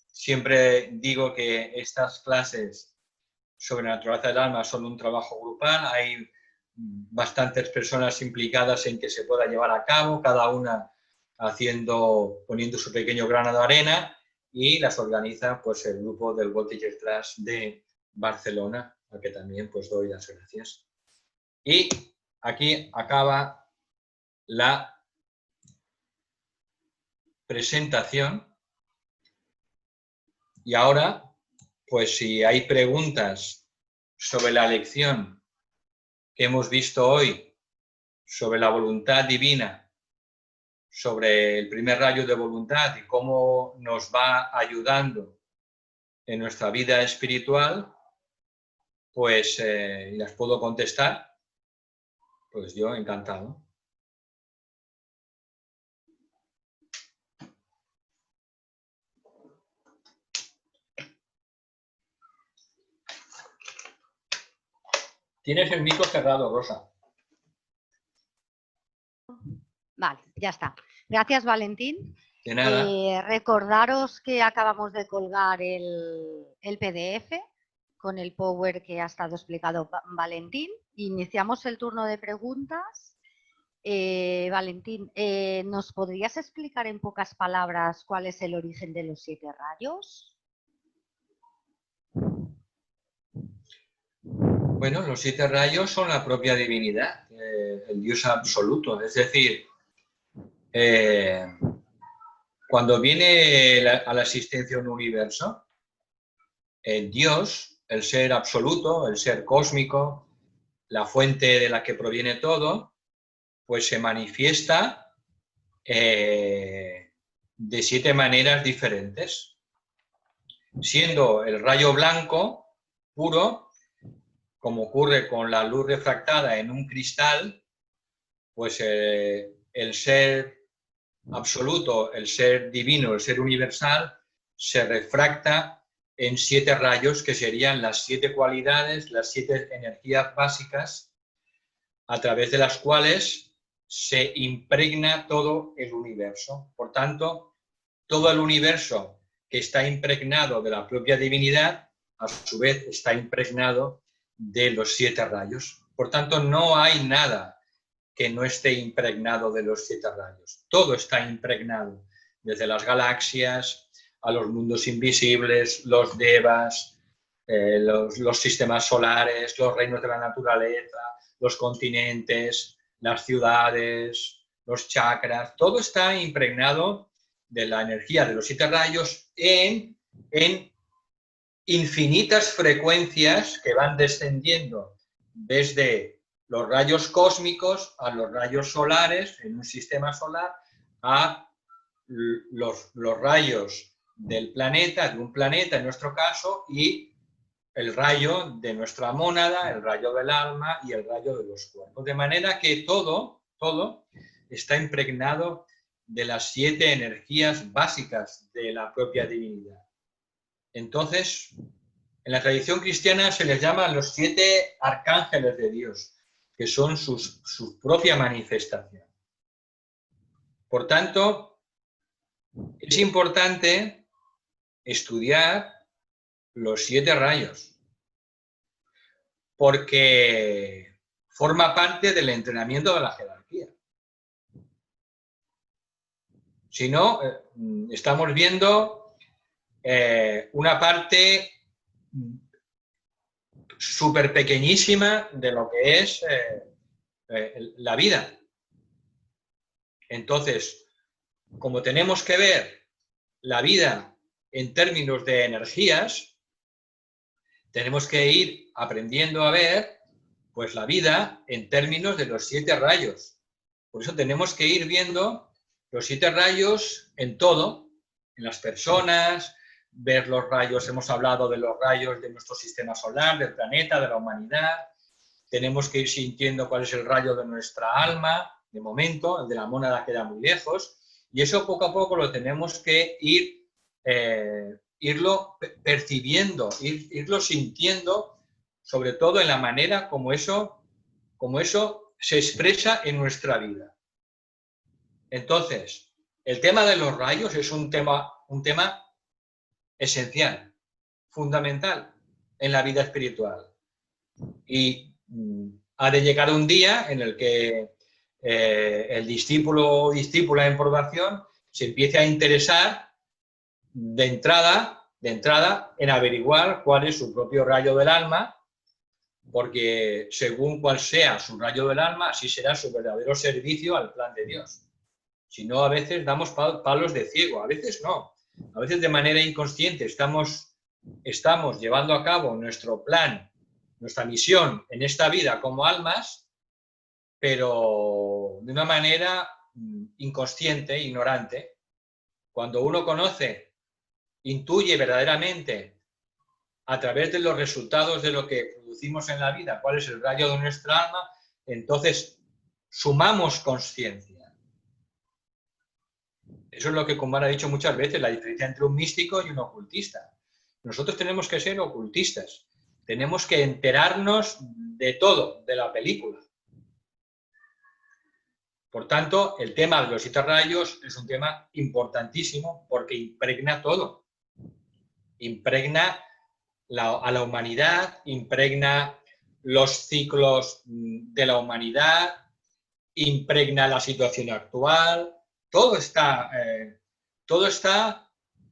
Siempre digo que estas clases sobre la naturaleza del alma son un trabajo grupal. Hay bastantes personas implicadas en que se pueda llevar a cabo, cada una poniendo su pequeño grano de arena, y las organiza pues el grupo del Voltage Trust de Barcelona, al que también pues doy las gracias. Y aquí acaba la presentación. Y ahora, pues si hay preguntas sobre la lección que hemos visto hoy, sobre la voluntad divina, sobre el primer rayo de voluntad y cómo nos va ayudando en nuestra vida espiritual, pues las puedo contestar, pues yo encantado. Tienes el micro cerrado, Rosa. Vale, ya está. Gracias, Valentín. De nada. Recordaros que acabamos de colgar el PDF con el Power que ha estado explicado Valentín. Iniciamos el turno de preguntas. Valentín, ¿nos podrías explicar en pocas palabras cuál es el origen de los 7 rayos? Bueno, los 7 rayos son la propia divinidad, el Dios absoluto. Es decir, cuando viene a la existencia un universo, el Dios, el ser absoluto, el ser cósmico, la fuente de la que proviene todo, pues se manifiesta de 7 maneras diferentes. Siendo el rayo blanco puro, como ocurre con la luz refractada en un cristal, pues el ser absoluto, el ser divino, el ser universal, se refracta en 7 rayos, que serían las 7 cualidades, las 7 energías básicas, a través de las cuales se impregna todo el universo. Por tanto, todo el universo que está impregnado de la propia divinidad, a su vez está impregnado de los 7 rayos. Por tanto, no hay nada que no esté impregnado de los 7 rayos. Todo está impregnado, desde las galaxias a los mundos invisibles, los devas, los sistemas solares, los reinos de la naturaleza, los continentes, las ciudades, los chakras. Todo está impregnado de la energía de los 7 rayos en infinitas frecuencias que van descendiendo desde los rayos cósmicos a los rayos solares en un sistema solar, a los rayos del planeta, de un planeta en nuestro caso, y el rayo de nuestra mónada, el rayo del alma y el rayo de los cuerpos. De manera que todo está impregnado de las 7 energías básicas de la propia divinidad. Entonces, en la tradición cristiana se les llama los 7 arcángeles de Dios, que son su propia manifestación. Por tanto, es importante estudiar los 7 rayos, porque forma parte del entrenamiento de la jerarquía. Si no, estamos viendo una parte súper pequeñísima de lo que es la vida. Entonces, como tenemos que ver la vida en términos de energías, tenemos que ir aprendiendo a ver pues la vida en términos de los 7 rayos. Por eso tenemos que ir viendo los 7 rayos en todo, en las personas, ver los rayos, hemos hablado de los rayos de nuestro sistema solar, del planeta, de la humanidad. Tenemos que ir sintiendo cuál es el rayo de nuestra alma, de momento, el de la mónada queda muy lejos, y eso poco a poco lo tenemos que irlo percibiendo, irlo sintiendo, sobre todo en la manera como eso se expresa en nuestra vida. Entonces, el tema de los rayos es un tema esencial, fundamental en la vida espiritual. Y ha de llegar un día en el que el discípulo o discípula en formación se empiece a interesar de entrada en averiguar cuál es su propio rayo del alma, porque según cuál sea su rayo del alma, así será su verdadero servicio al plan de Dios. Si no, a veces damos palos de ciego, a veces no. A veces de manera inconsciente estamos llevando a cabo nuestro plan, nuestra misión en esta vida como almas, pero de una manera inconsciente, ignorante. Cuando uno conoce, intuye verdaderamente a través de los resultados de lo que producimos en la vida, cuál es el rayo de nuestra alma, entonces sumamos conciencia. Eso es lo que Kumar ha dicho muchas veces, la diferencia entre un místico y un ocultista. Nosotros tenemos que ser ocultistas, tenemos que enterarnos de todo, de la película. Por tanto, el tema de los 7 rayos es un tema importantísimo porque impregna todo. Impregna a la humanidad, impregna los ciclos de la humanidad, impregna la situación actual. Todo está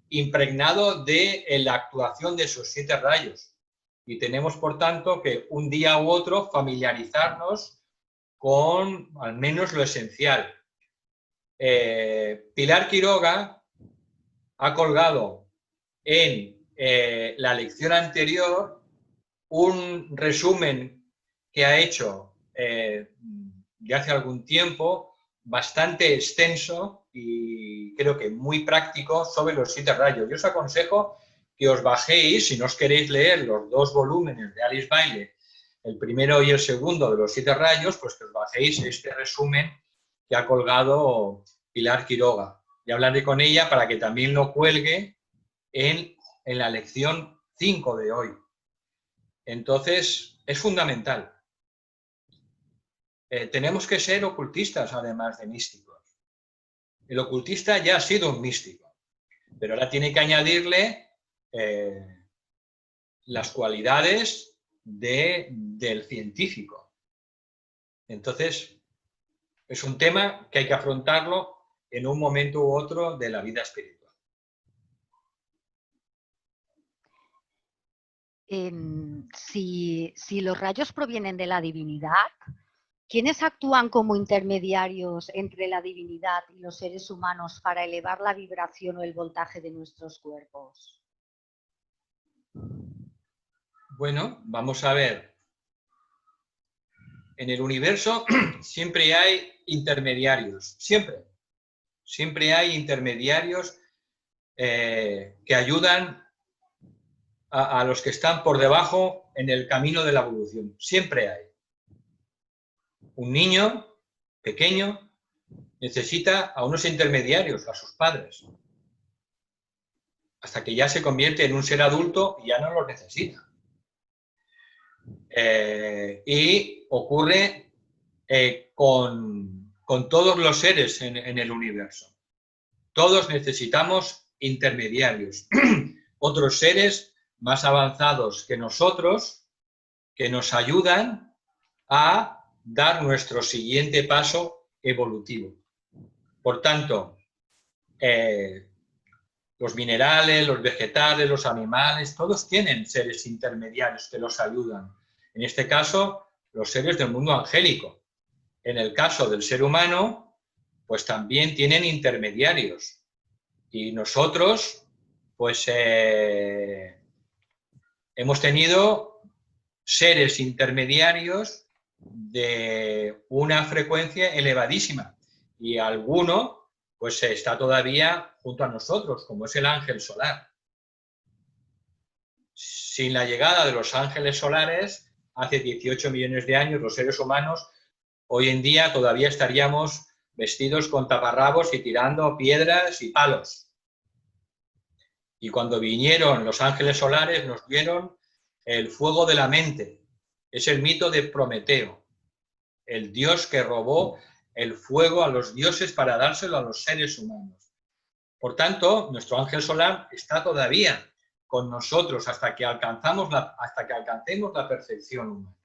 impregnado de la actuación de esos 7 rayos. Y tenemos, por tanto, que un día u otro familiarizarnos con al menos lo esencial. Pilar Quiroga ha colgado en la lección anterior un resumen que ha hecho de hace algún tiempo, bastante extenso y creo que muy práctico sobre los 7 rayos. Yo os aconsejo que os bajéis, si no os queréis leer los 2 volúmenes de Alice Bailey, el primero y el segundo de los 7 rayos, pues que os bajéis este resumen que ha colgado Pilar Quiroga. Y hablaré con ella para que también lo cuelgue en la lección 5 de hoy. Entonces, es fundamental. Tenemos que ser ocultistas, además de místicos. El ocultista ya ha sido un místico. Pero ahora tiene que añadirle las cualidades del científico. Entonces, es un tema que hay que afrontarlo en un momento u otro de la vida espiritual. Si los rayos provienen de la divinidad, ¿quiénes actúan como intermediarios entre la divinidad y los seres humanos para elevar la vibración o el voltaje de nuestros cuerpos? Bueno, vamos a ver. En el universo siempre hay intermediarios, siempre. Siempre hay intermediarios que ayudan a los que están por debajo en el camino de la evolución. Siempre hay. Un niño pequeño necesita a unos intermediarios, a sus padres, hasta que ya se convierte en un ser adulto y ya no los necesita. Y ocurre con todos los seres en el universo. Todos necesitamos intermediarios, otros seres más avanzados que nosotros, que nos ayudan a dar nuestro siguiente paso evolutivo. Por tanto, los minerales, los vegetales, los animales, todos tienen seres intermediarios que los ayudan. En este caso, los seres del mundo angélico. En el caso del ser humano, pues también tienen intermediarios. Y nosotros, pues, hemos tenido seres intermediarios de una frecuencia elevadísima. Y alguno, pues, está todavía junto a nosotros, como es el ángel solar. Sin la llegada de los ángeles solares, hace 18 millones de años, los seres humanos, hoy en día todavía estaríamos vestidos con taparrabos y tirando piedras y palos. Y cuando vinieron los ángeles solares nos dieron el fuego de la mente. Es el mito de Prometeo, el dios que robó el fuego a los dioses para dárselo a los seres humanos. Por tanto, nuestro ángel solar está todavía con nosotros hasta que alcancemos la perfección humana.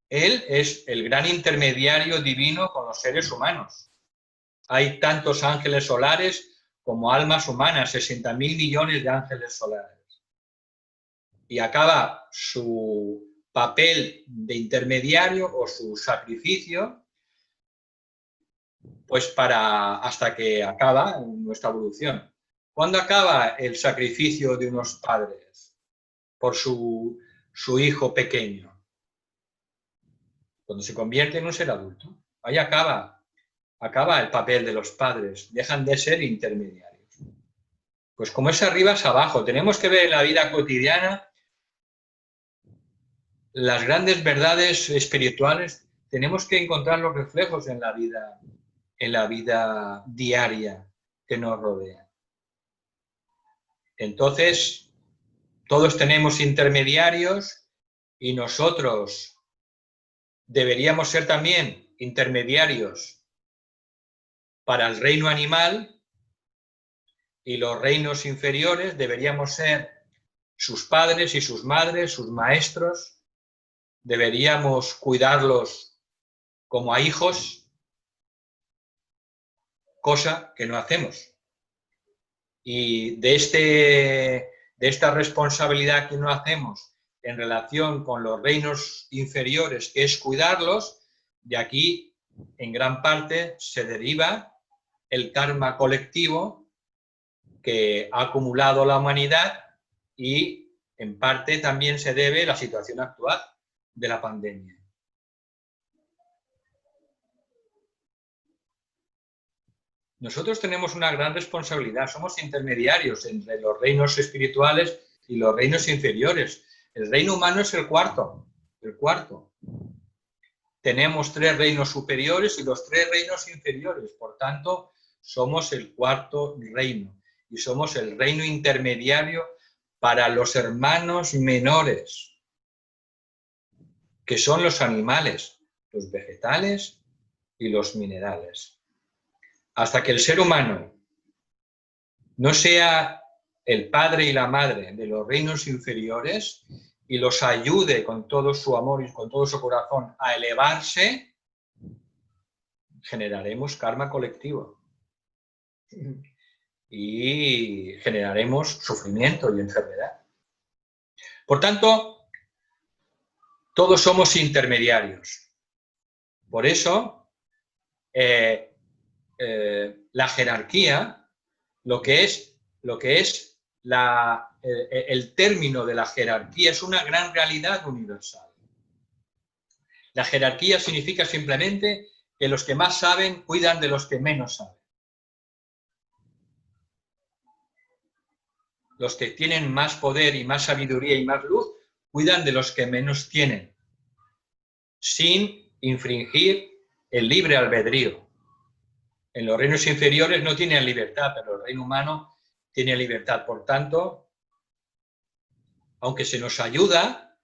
Él es el gran intermediario divino con los seres humanos. Hay tantos ángeles solares como almas humanas, 60.000 millones de ángeles solares. Y acaba su papel de intermediario o su sacrificio, pues hasta que acaba nuestra evolución. ¿Cuándo acaba el sacrificio de unos padres por su hijo pequeño? Cuando se convierte en un ser adulto. Ahí acaba el papel de los padres, dejan de ser intermediarios. Pues como es arriba es abajo, tenemos que ver en la vida cotidiana las grandes verdades espirituales, tenemos que encontrar los reflejos en la vida diaria que nos rodea. Entonces, todos tenemos intermediarios y nosotros deberíamos ser también intermediarios para el reino animal y los reinos inferiores deberíamos ser sus padres y sus madres, sus maestros, deberíamos cuidarlos como a hijos, cosa que no hacemos. Y de esta responsabilidad que no hacemos en relación con los reinos inferiores, que es cuidarlos, de aquí en gran parte se deriva el karma colectivo que ha acumulado la humanidad y en parte también se debe a la situación actual de la pandemia. Nosotros tenemos una gran responsabilidad, somos intermediarios entre los reinos espirituales y los reinos inferiores. El reino humano es el cuarto. Tenemos 3 reinos superiores y los 3 reinos inferiores, por tanto, somos el cuarto reino y somos el reino intermediario para los hermanos menores, que son los animales, los vegetales y los minerales. Hasta que el ser humano no sea el padre y la madre de los reinos inferiores y los ayude con todo su amor y con todo su corazón a elevarse, generaremos karma colectivo y generaremos sufrimiento y enfermedad. Por tanto, todos somos intermediarios. Por eso, la jerarquía, lo que es el término de la jerarquía, es una gran realidad universal. La jerarquía significa simplemente que los que más saben cuidan de los que menos saben. Los que tienen más poder y más sabiduría y más luz cuidan de los que menos tienen, sin infringir el libre albedrío. En los reinos inferiores no tienen libertad, pero el reino humano tiene libertad. Por tanto, aunque se nos ayuda,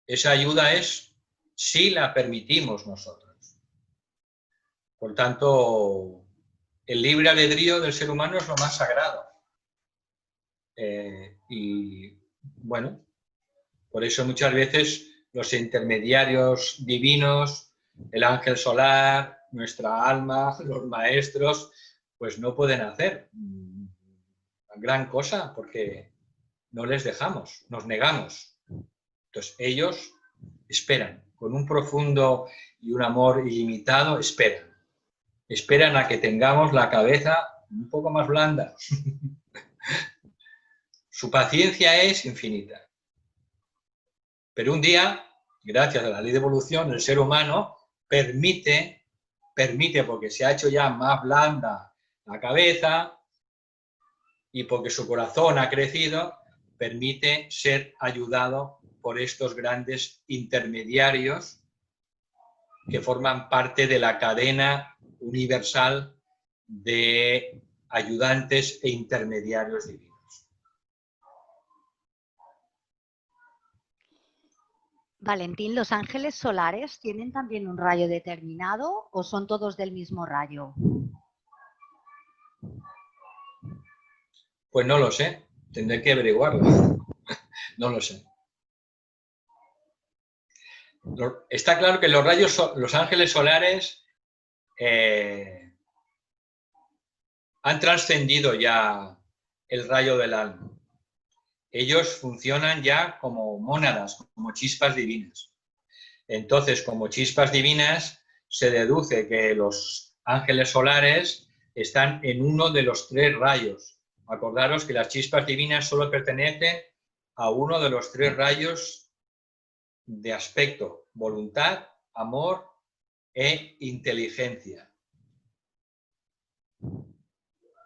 esa ayuda es si la permitimos nosotros. Por tanto, el libre albedrío del ser humano es lo más sagrado. Y bueno, por eso muchas veces los intermediarios divinos, el ángel solar, nuestra alma, los maestros, pues no pueden hacer gran cosa porque no les dejamos, nos negamos. Entonces ellos esperan, con un profundo y un amor ilimitado, esperan a que tengamos la cabeza un poco más blanda. Su paciencia es infinita. Pero un día, gracias a la ley de evolución, el ser humano permite, porque se ha hecho ya más blanda la cabeza y porque su corazón ha crecido, permite ser ayudado por estos grandes intermediarios que forman parte de la cadena universal de ayudantes e intermediarios divinos. Valentín, ¿los ángeles solares tienen también un rayo determinado o son todos del mismo rayo? Pues no lo sé, tendré que averiguarlo. No lo sé. Está claro que los ángeles solares han trascendido ya el rayo del alma. Ellos funcionan ya como mónadas, como chispas divinas. Entonces, como chispas divinas, se deduce que los ángeles solares están en uno de los 3 rayos. Acordaros que las chispas divinas solo pertenecen a uno de los 3 rayos de aspecto: voluntad, amor e inteligencia.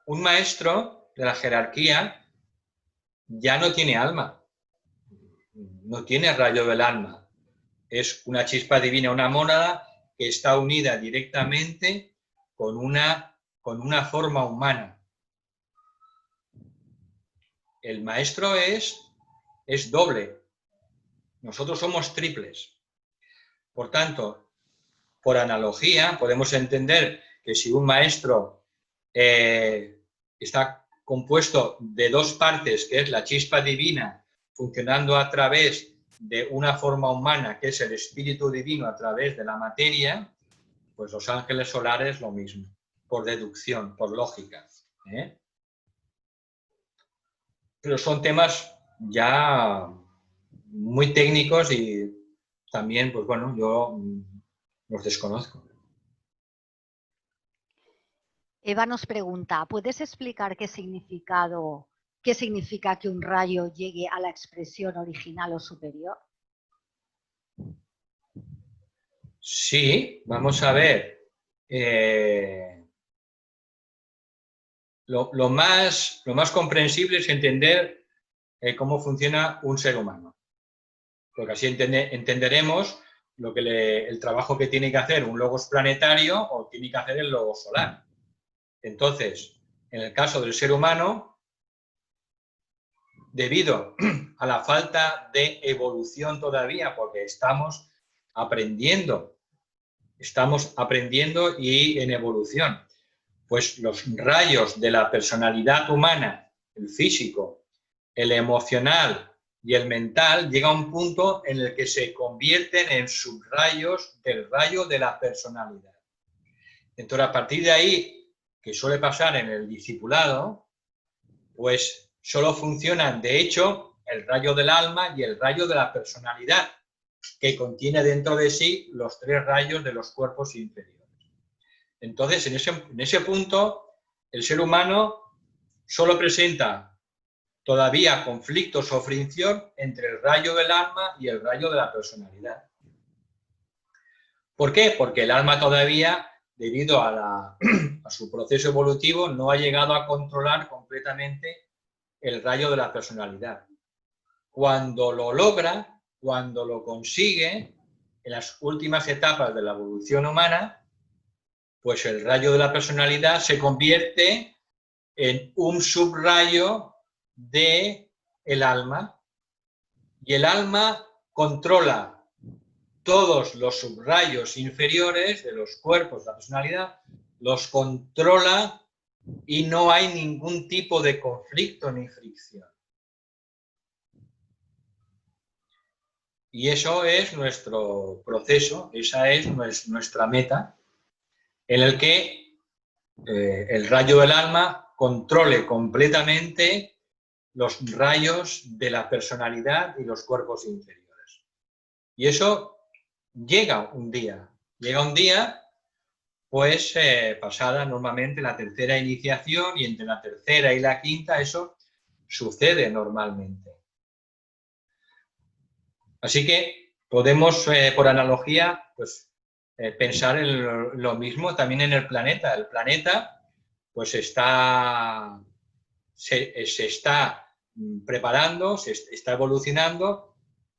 Un maestro de la jerarquía ya no tiene alma, no tiene rayo del alma. Es una chispa divina, una mónada que está unida directamente con una forma humana. El maestro es doble. Nosotros somos triples. Por tanto, por analogía, podemos entender que si un maestro está compuesto de 2 partes, que es la chispa divina funcionando a través de una forma humana, que es el espíritu divino a través de la materia, pues los ángeles solares lo mismo, por deducción, por lógica. Pero son temas ya muy técnicos y también, pues bueno, yo los desconozco. Eva nos pregunta, ¿puedes explicar qué significa que un rayo llegue a la expresión original o superior? Sí, vamos a ver. Lo más comprensible es entender cómo funciona un ser humano. Porque así entenderemos el trabajo que tiene que hacer un logos planetario o tiene que hacer el logos solar. Entonces, en el caso del ser humano, debido a la falta de evolución todavía, porque estamos aprendiendo y en evolución, pues los rayos de la personalidad humana, el físico, el emocional y el mental, llega a un punto en el que se convierten en subrayos del rayo de la personalidad. Entonces, a partir de ahí, que suele pasar en el discipulado, pues solo funcionan, de hecho, el rayo del alma y el rayo de la personalidad, que contiene dentro de sí los 3 rayos de los cuerpos inferiores. Entonces, en ese punto, el ser humano solo presenta todavía conflictos o fricción entre el rayo del alma y el rayo de la personalidad. ¿Por qué? Porque el alma todavía, debido a su proceso evolutivo, no ha llegado a controlar completamente el rayo de la personalidad. Cuando lo logra, cuando lo consigue, en las últimas etapas de la evolución humana, pues el rayo de la personalidad se convierte en un subrayo del alma, y el alma controla todos los subrayos inferiores de los cuerpos de la personalidad, los controla y no hay ningún tipo de conflicto ni fricción. Y eso es nuestro proceso, esa es nuestra meta, en el que el rayo del alma controle completamente los rayos de la personalidad y los cuerpos inferiores. Y eso llega un día, pues pasada normalmente la tercera iniciación, y entre la tercera y la quinta eso sucede normalmente. Así que podemos, por analogía, pues pensar en lo mismo también en el planeta. El planeta pues se está preparando, se está evolucionando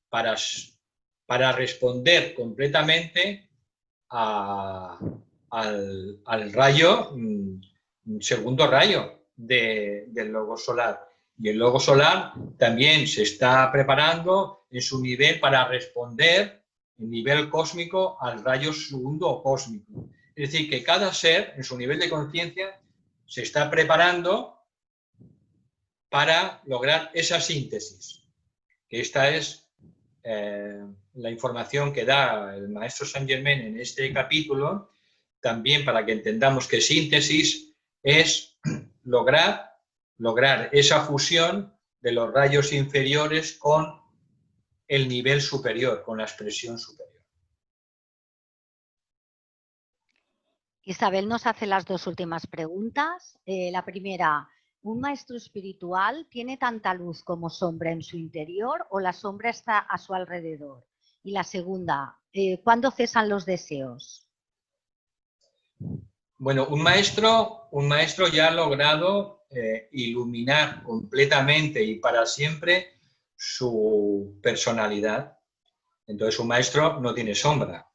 para responder completamente al rayo, segundo rayo del logo solar. Y el logo solar también se está preparando en su nivel para responder en nivel cósmico al rayo segundo cósmico. Es decir, que cada ser en su nivel de conciencia se está preparando para lograr esa síntesis. Que esta es la información que da el maestro Saint Germain en este capítulo, también para que entendamos que síntesis es lograr esa fusión de los rayos inferiores con el nivel superior, con la expresión superior. Isabel nos hace las 2 últimas preguntas. La primera, ¿un maestro espiritual tiene tanta luz como sombra en su interior o la sombra está a su alrededor? Y la segunda, ¿cuándo cesan los deseos? Bueno, un maestro ya ha logrado iluminar completamente y para siempre su personalidad. Entonces, un maestro no tiene sombra.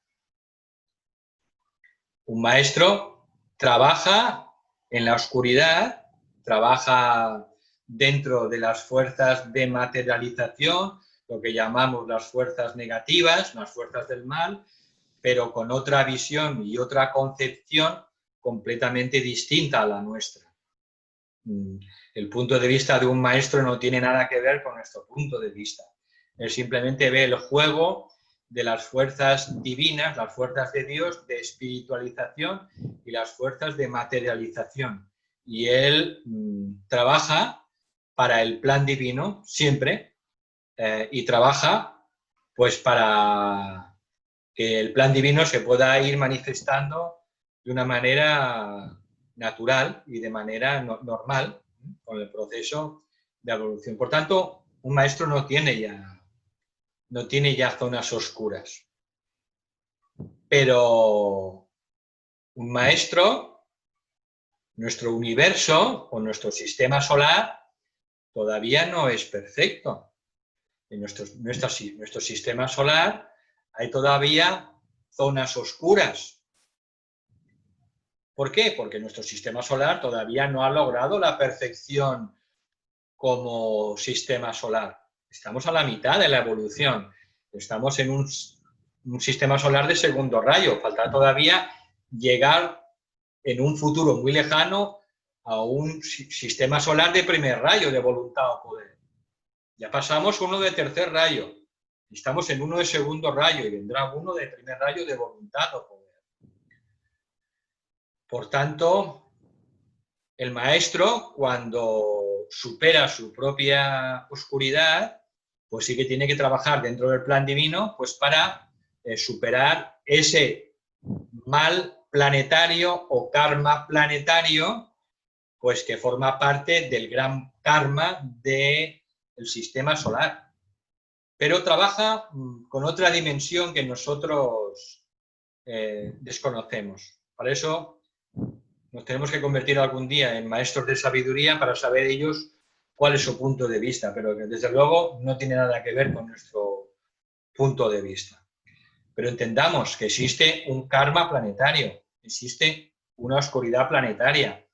Un maestro trabaja en la oscuridad, trabaja dentro de las fuerzas de materialización, lo que llamamos las fuerzas negativas, las fuerzas del mal, pero con otra visión y otra concepción completamente distinta a la nuestra. El punto de vista de un maestro no tiene nada que ver con nuestro punto de vista. Él simplemente ve el juego de las fuerzas divinas, las fuerzas de Dios, de espiritualización, y las fuerzas de materialización. Y él trabaja para el plan divino siempre, y trabaja pues para que el plan divino se pueda ir manifestando de una manera natural y de manera normal, con el proceso de evolución. Por tanto, un maestro no tiene ya zonas oscuras. Pero un maestro, nuestro universo o nuestro sistema solar todavía no es perfecto. En nuestro sistema solar hay todavía zonas oscuras. ¿Por qué? Porque nuestro sistema solar todavía no ha logrado la perfección como sistema solar. Estamos a la mitad de la evolución. Estamos en un sistema solar de segundo rayo. Falta todavía llegar en un futuro muy lejano a un sistema solar de primer rayo de voluntad o poder. Ya pasamos uno de tercer rayo, estamos en uno de segundo rayo y vendrá uno de primer rayo de voluntad o poder. Por tanto, el maestro, cuando supera su propia oscuridad, pues sí que tiene que trabajar dentro del plan divino, pues para superar ese mal planetario o karma planetario, pues que forma parte del gran karma del sistema solar. Pero trabaja con otra dimensión que nosotros desconocemos. Para eso nos tenemos que convertir algún día en maestros de sabiduría para saber ellos cuál es su punto de vista, pero que desde luego no tiene nada que ver con nuestro punto de vista. Pero entendamos que existe un karma planetario, existe una oscuridad planetaria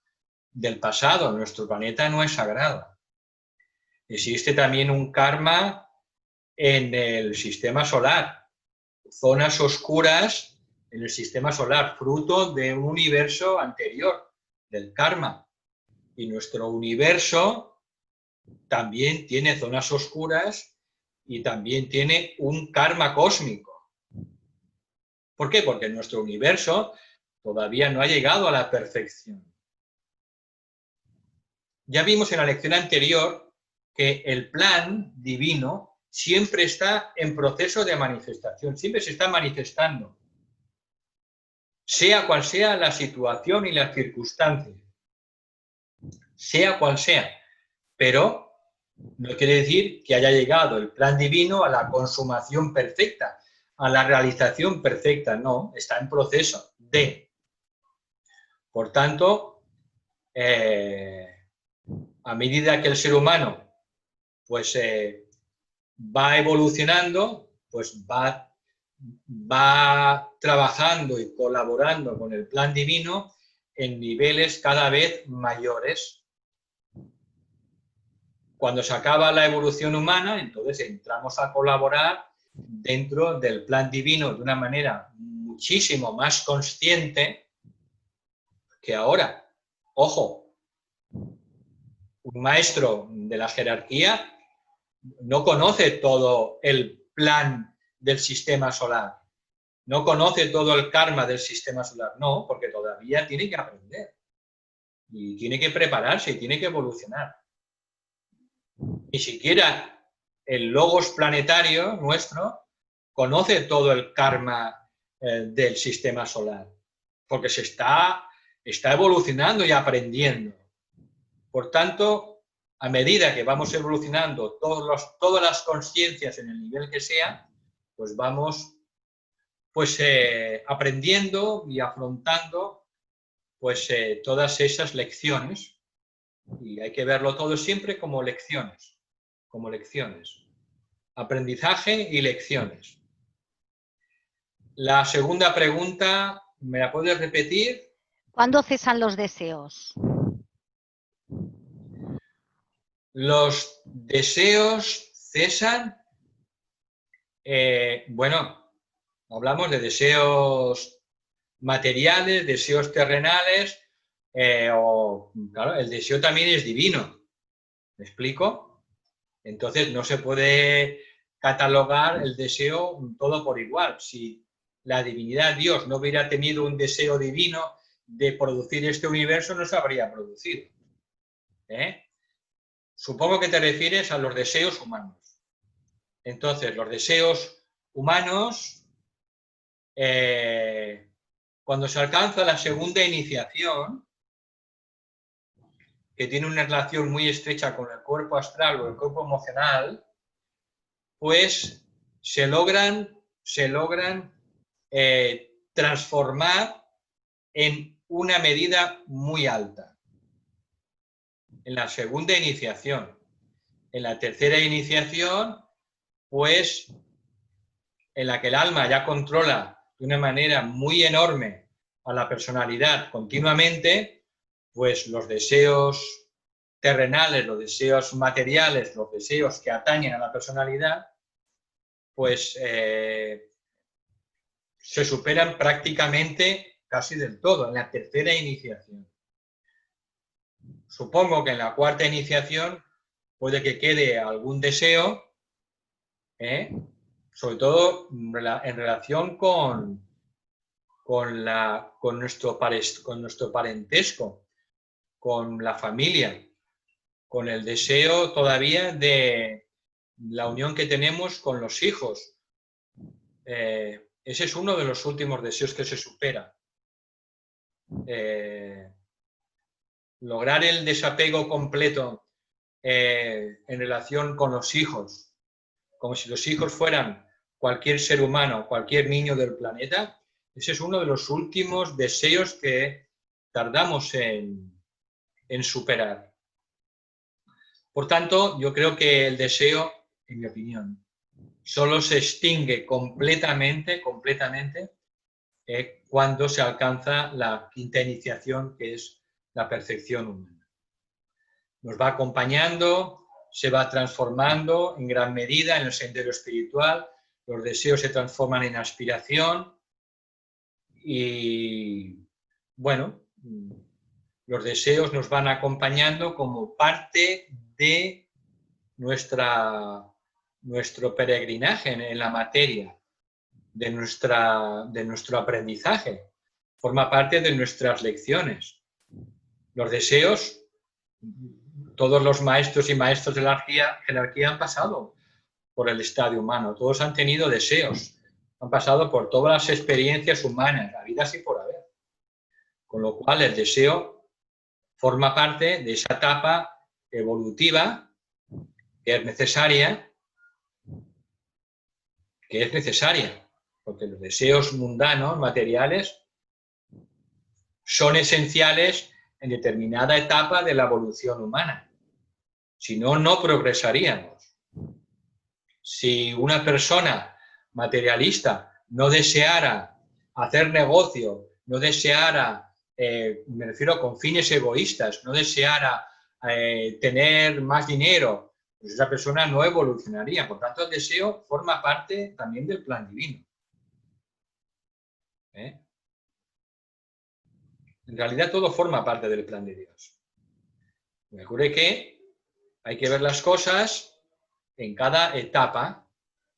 del pasado. Nuestro planeta no es sagrado. Existe también un karma en el sistema solar, zonas oscuras en el sistema solar, fruto de un universo anterior, del karma. Y nuestro universo también tiene zonas oscuras y también tiene un karma cósmico. ¿Por qué? Porque nuestro universo todavía no ha llegado a la perfección. Ya vimos en la lección anterior que el plan divino siempre está en proceso de manifestación, siempre se está manifestando, sea cual sea la situación y las circunstancias, sea cual sea, pero no quiere decir que haya llegado el plan divino a la consumación perfecta, a la realización perfecta, no, está en proceso de. Por tanto, a medida que el ser humano pues va evolucionando, pues va trabajando y colaborando con el plan divino en niveles cada vez mayores. Cuando se acaba la evolución humana, entonces entramos a colaborar dentro del plan divino de una manera muchísimo más consciente que ahora. Ojo, un maestro de la jerarquía no conoce todo el plan del sistema solar, no conoce todo el karma del sistema solar, no, porque todavía tiene que aprender y tiene que prepararse y tiene que evolucionar. Ni siquiera el logos planetario nuestro conoce todo el karma del sistema solar, porque se está evolucionando y aprendiendo. Por tanto, a medida que vamos evolucionando todas las conciencias en el nivel que sea, pues vamos aprendiendo y afrontando pues todas esas lecciones. Y hay que verlo todo siempre como lecciones. Aprendizaje y lecciones. La segunda pregunta, ¿me la puedes repetir? ¿Cuándo cesan los deseos? Los deseos cesan. Bueno, hablamos de deseos materiales, deseos terrenales, claro, el deseo también es divino. ¿Me explico? Entonces no se puede catalogar el deseo todo por igual. Si la divinidad, Dios, no hubiera tenido un deseo divino de producir este universo, no se habría producido. Supongo que te refieres a los deseos humanos. Entonces, los deseos humanos, cuando se alcanza la segunda iniciación, que tiene una relación muy estrecha con el cuerpo astral o el cuerpo emocional, pues se logran transformar en una medida muy alta. En la segunda iniciación. En la tercera iniciación, pues en la que el alma ya controla de una manera muy enorme a la personalidad continuamente, pues los deseos terrenales, los deseos materiales, los deseos que atañen a la personalidad, pues se superan prácticamente casi del todo, en la tercera iniciación. Supongo que en la cuarta iniciación puede que quede algún deseo, sobre todo en relación con nuestro parentesco, con la familia, con el deseo todavía de la unión que tenemos con los hijos. Ese es uno de los últimos deseos que se supera. Lograr el desapego completo en relación con los hijos, como si los hijos fueran cualquier ser humano, cualquier niño del planeta, ese es uno de los últimos deseos que tardamos en superar. Por tanto, yo creo que el deseo, en mi opinión, solo se extingue completamente cuando se alcanza la quinta iniciación, que es la perfección humana. Nos va acompañando, se va transformando en gran medida en el sendero espiritual, los deseos se transforman en aspiración y, bueno, los deseos nos van acompañando como parte de nuestro peregrinaje en la materia, de nuestro aprendizaje, forma parte de nuestras lecciones. Los deseos, todos los maestros y maestros de la jerarquía han pasado por el estadio humano, todos han tenido deseos, han pasado por todas las experiencias humanas, habidas y por haber. Con lo cual el deseo forma parte de esa etapa evolutiva que es necesaria, porque los deseos mundanos, materiales, son esenciales en determinada etapa de la evolución humana. Si no, no progresaríamos. Si una persona materialista no deseara hacer negocio, no deseara, me refiero con fines egoístas, no deseara tener más dinero, pues esa persona no evolucionaría. Por tanto, el deseo forma parte también del plan divino. En realidad todo forma parte del plan de Dios. Me ocurre que hay que ver las cosas en cada etapa.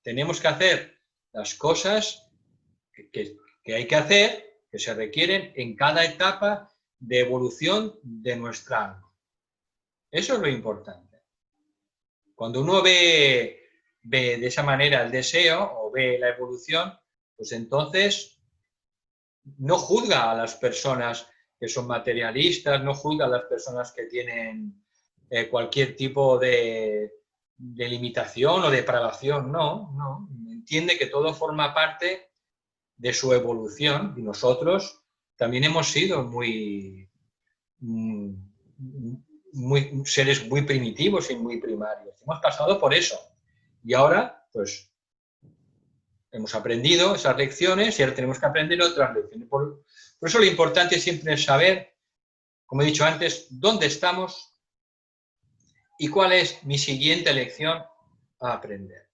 Tenemos que hacer las cosas que hay que hacer, que se requieren en cada etapa de evolución de nuestra alma. Eso es lo importante. Cuando uno ve de esa manera el deseo o ve la evolución, pues entonces no juzga a las personas que son materialistas, no juzga a las personas que tienen cualquier tipo de limitación o depravación, no. Entiende que todo forma parte de su evolución y nosotros también hemos sido seres muy primitivos y muy primarios. Hemos pasado por eso y ahora pues hemos aprendido esas lecciones y ahora tenemos que aprender otras lecciones. Por eso lo importante siempre es saber, como he dicho antes, dónde estamos y cuál es mi siguiente lección a aprender.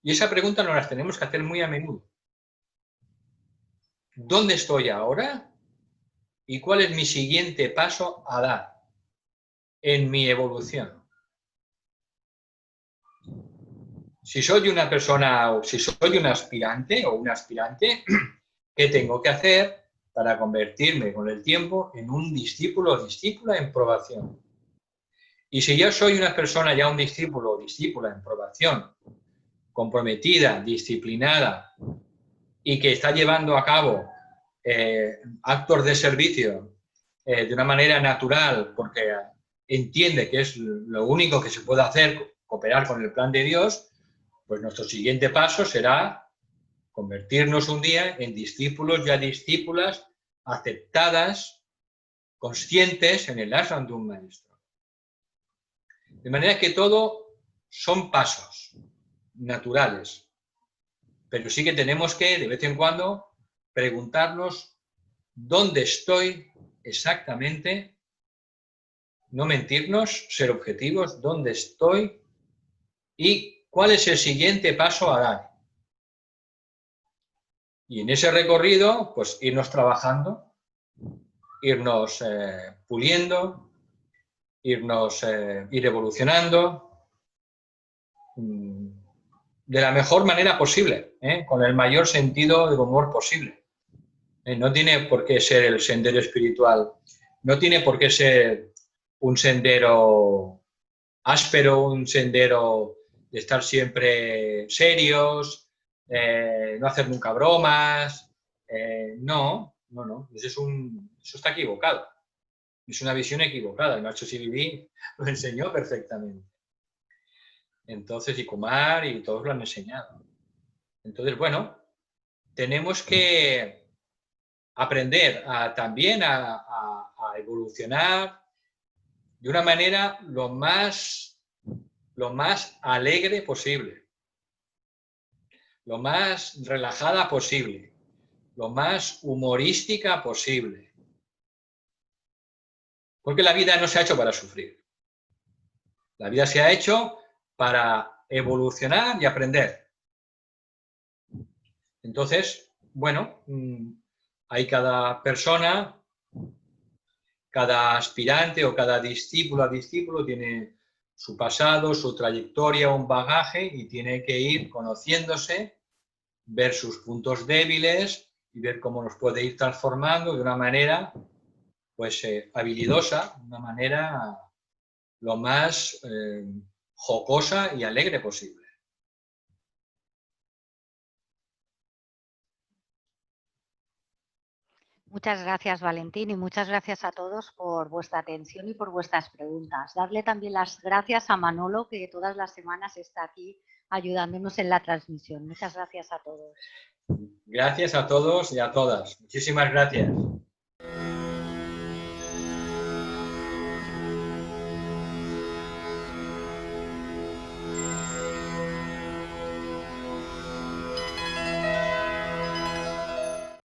Y esa pregunta nos la tenemos que hacer muy a menudo. ¿Dónde estoy ahora? ¿Y cuál es mi siguiente paso a dar en mi evolución? Si soy una persona o si soy un aspirante o un aspirante, ¿qué tengo que hacer para convertirme con el tiempo en un discípulo o discípula en probación? Y si yo soy una persona ya un discípulo o discípula en probación, comprometida, disciplinada y que está llevando a cabo actos de servicio de una manera natural porque entiende que es lo único que se puede hacer, cooperar con el plan de Dios, pues nuestro siguiente paso será convertirnos un día en discípulos y discípulas aceptadas, conscientes en el ashram de un maestro. De manera que todo son pasos naturales, pero sí que tenemos que, de vez en cuando, preguntarnos dónde estoy exactamente, no mentirnos, ser objetivos, dónde estoy y cuál es el siguiente paso a dar. Y en ese recorrido, pues irnos trabajando, irnos puliendo, ir evolucionando de la mejor manera posible, con el mayor sentido del humor posible. No tiene por qué ser el sendero espiritual, no tiene por qué ser un sendero áspero, un sendero de estar siempre serios, no hacer nunca bromas. No. Eso está equivocado. Es una visión equivocada. El maestro Siribi lo enseñó perfectamente. Entonces, y Kumar y todos lo han enseñado. Entonces, bueno, tenemos que aprender también a evolucionar de una manera lo más alegre posible, lo más relajada posible, lo más humorística posible. Porque la vida no se ha hecho para sufrir. La vida se ha hecho para evolucionar y aprender. Entonces, bueno, hay cada persona, cada aspirante o cada discípulo tiene su pasado, su trayectoria, un bagaje y tiene que ir conociéndose, ver sus puntos débiles y ver cómo los puede ir transformando de una manera pues habilidosa, de una manera lo más jocosa y alegre posible. Muchas gracias, Valentín, y muchas gracias a todos por vuestra atención y por vuestras preguntas. Darle también las gracias a Manolo, que todas las semanas está aquí ayudándonos en la transmisión. Muchas gracias a todos. Gracias a todos y a todas. Muchísimas gracias.